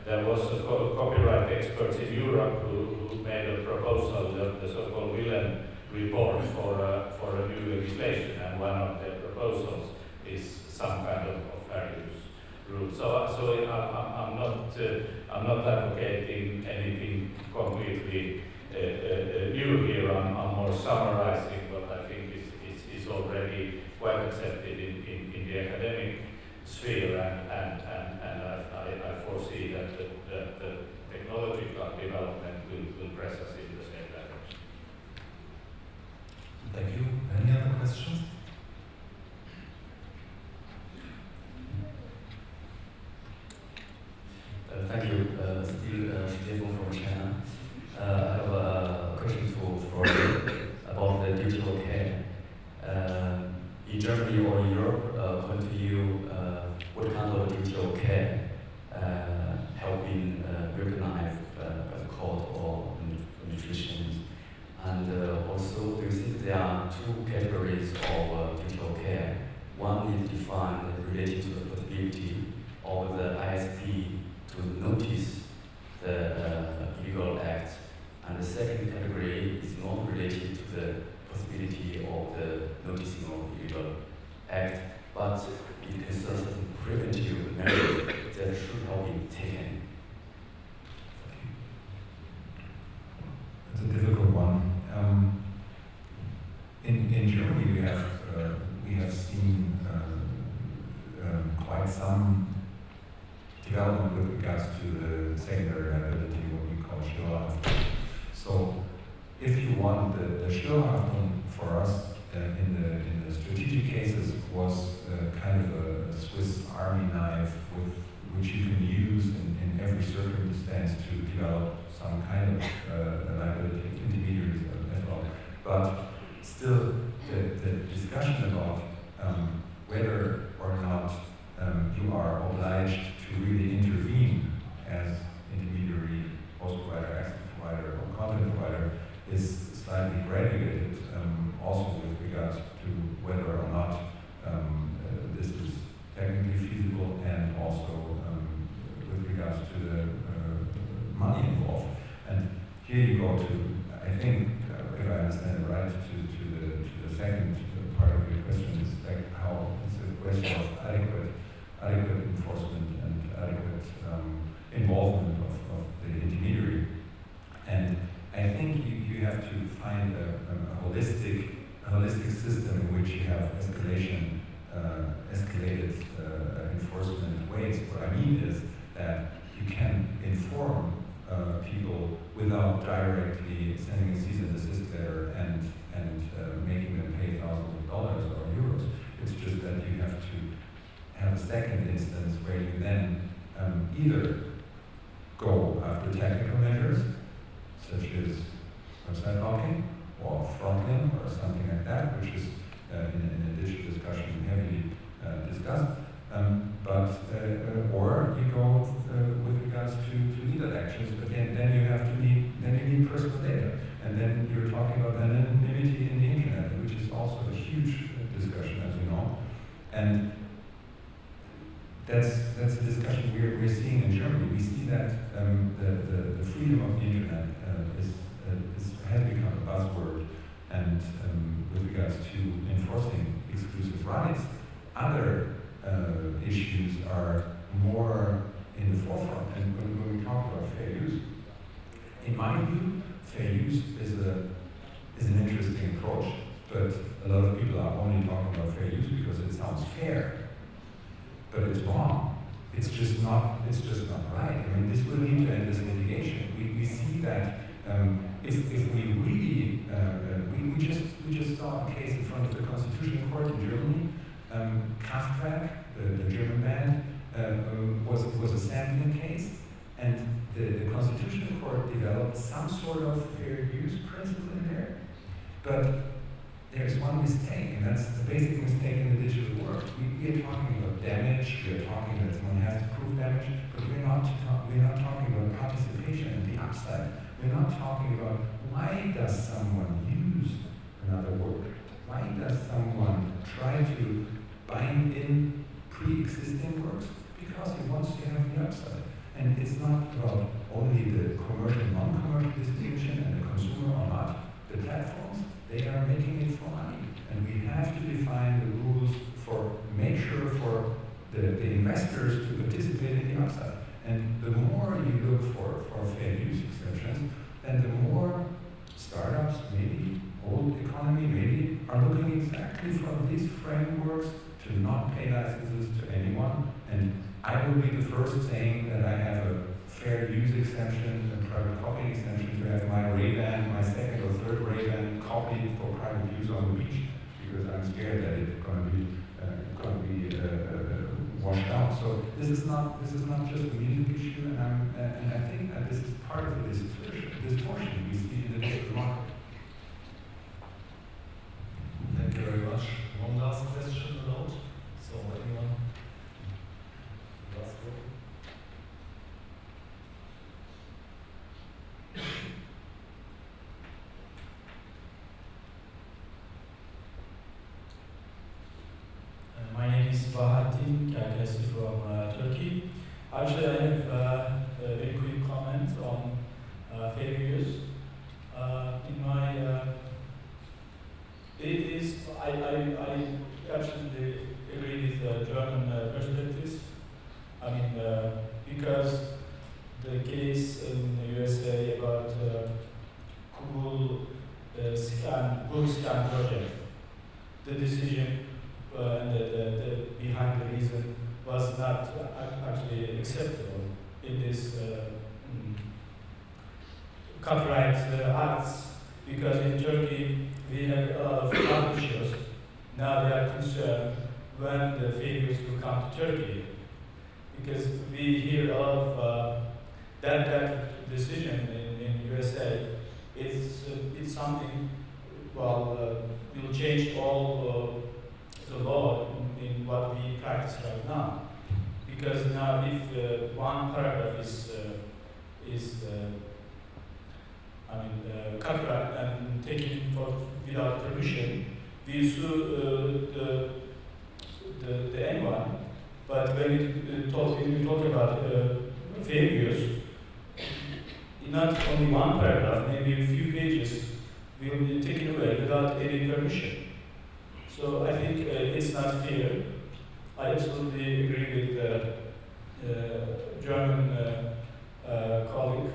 There was a copyright experts in Europe who made a proposal, the so-called Wieland report for a new legislation, and one of the proposals is some kind of fair use rule. So I'm not advocating anything completely new here. I'm more summarizing what I think is already quite accepted in the academic sphere, and I foresee that the technological development will press us in the same direction. Thank you. Any other questions? Thank you. Still Stefan from China. I have a question for you about the digital care. In Germany or in Europe, according to you, what kind of digital care have been recognized by the court or nutrition? And also, do you think there are two categories of digital care? One is defined related to the possibility of the ISP to notice the illegal act, and the second category is not related to the possibility of the noticing of illegal act, but it concerns certain preventive measures that should have been taken. It's a difficult one. In Germany, we have seen quite some development with regards to the secondary liability, what we call Stillhaftung. So, if you want, the Stillhaftung for us in the strategic cases was kind of a Swiss Army knife with which you can use in every circumstance to develop some kind of liability intermediaries as well. But still, the discussion about whether or not you are obliged to really intervene as intermediary, host provider, access provider, or content provider is slightly graduated, also with regards to whether or not this is technically feasible, and also with regards to the money involved. And here you go to, I think, if I understand it right, to the second part of your question is like how it's a question of adequate enforcement and adequate involvement of the intermediary. And I think you have to find a holistic system in which you have escalated enforcement ways. What I mean is that you can inform people without directly sending a cease and desist letter and making them pay thousands of dollars or euros. It's just that you have to have a second instance where you then either go after technical measures, such as website blocking or throttling or something like that, which is in a digital discussion heavily discussed. Or you go with regards to legal actions, but then you need And that's a discussion we're seeing in Germany. We see that the freedom of the internet has become a buzzword, and with regards to enforcing exclusive rights, other issues are more in the forefront. And when we talk about fair use, in my view, fair use is an interesting approach, but a lot of people are only talking about fair use because it sounds fair. But it's wrong. It's just not right. I mean, this will lead to endless litigation. We see that if we really we just saw a case in front of the Constitutional Court in Germany. Kraftwerk, the German band, was a sampling case, and the Constitutional Court developed some sort of fair use principle in there. But there's one mistake, and that's the basic mistake in the digital world. We are talking about damage, we are talking that someone has to prove damage, but we're not talking about participation and the upside. We're not talking about why does someone use another work? Why does someone try to bind in pre-existing works? Because he wants to have the upside. And it's not about only the commercial, non-commercial distinction and the consumer or not. The platforms, they are making it for money. And we have to define the rules make sure for the investors to participate in the upside. And the more you look for fair use exceptions, then the more startups, maybe old economy, maybe are looking exactly for these frameworks to not pay licenses to anyone. And I will be the first saying that I have a fair use exception, a private copying exception, to have my Ray-Ban, my second or third Ray-Ban copied for private use on the beach, because I'm scared that it's going to be washed out. So this is not just a music issue, and I think that this is part of the distortion we see in the digital market. Thank you very much. One last question allowed. So anyone? Last word. My name is Bahattin Kakasi from Turkey. Actually, I have a very quick comment on fair use. In my, I absolutely agree with German perspectives. I mean, because the case in the USA about Google scan project, the decision and the behind the reason was not actually acceptable in this copyright acts, because in Turkey we have a lot of publishers. Now they are concerned when the fair use will come to Turkey, because we hear a lot of that decision in USA. It's something will change all the law in what we practice right now, because now if one paragraph is copyright and taken without permission, we sue the anyone. But when we talk about fair use, not only one paragraph, maybe a few pages will be taken away without any permission. So I think it's not fair. I absolutely agree with the German colleague,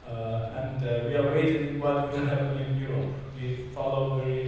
and we are waiting what will happen in Europe. We follow very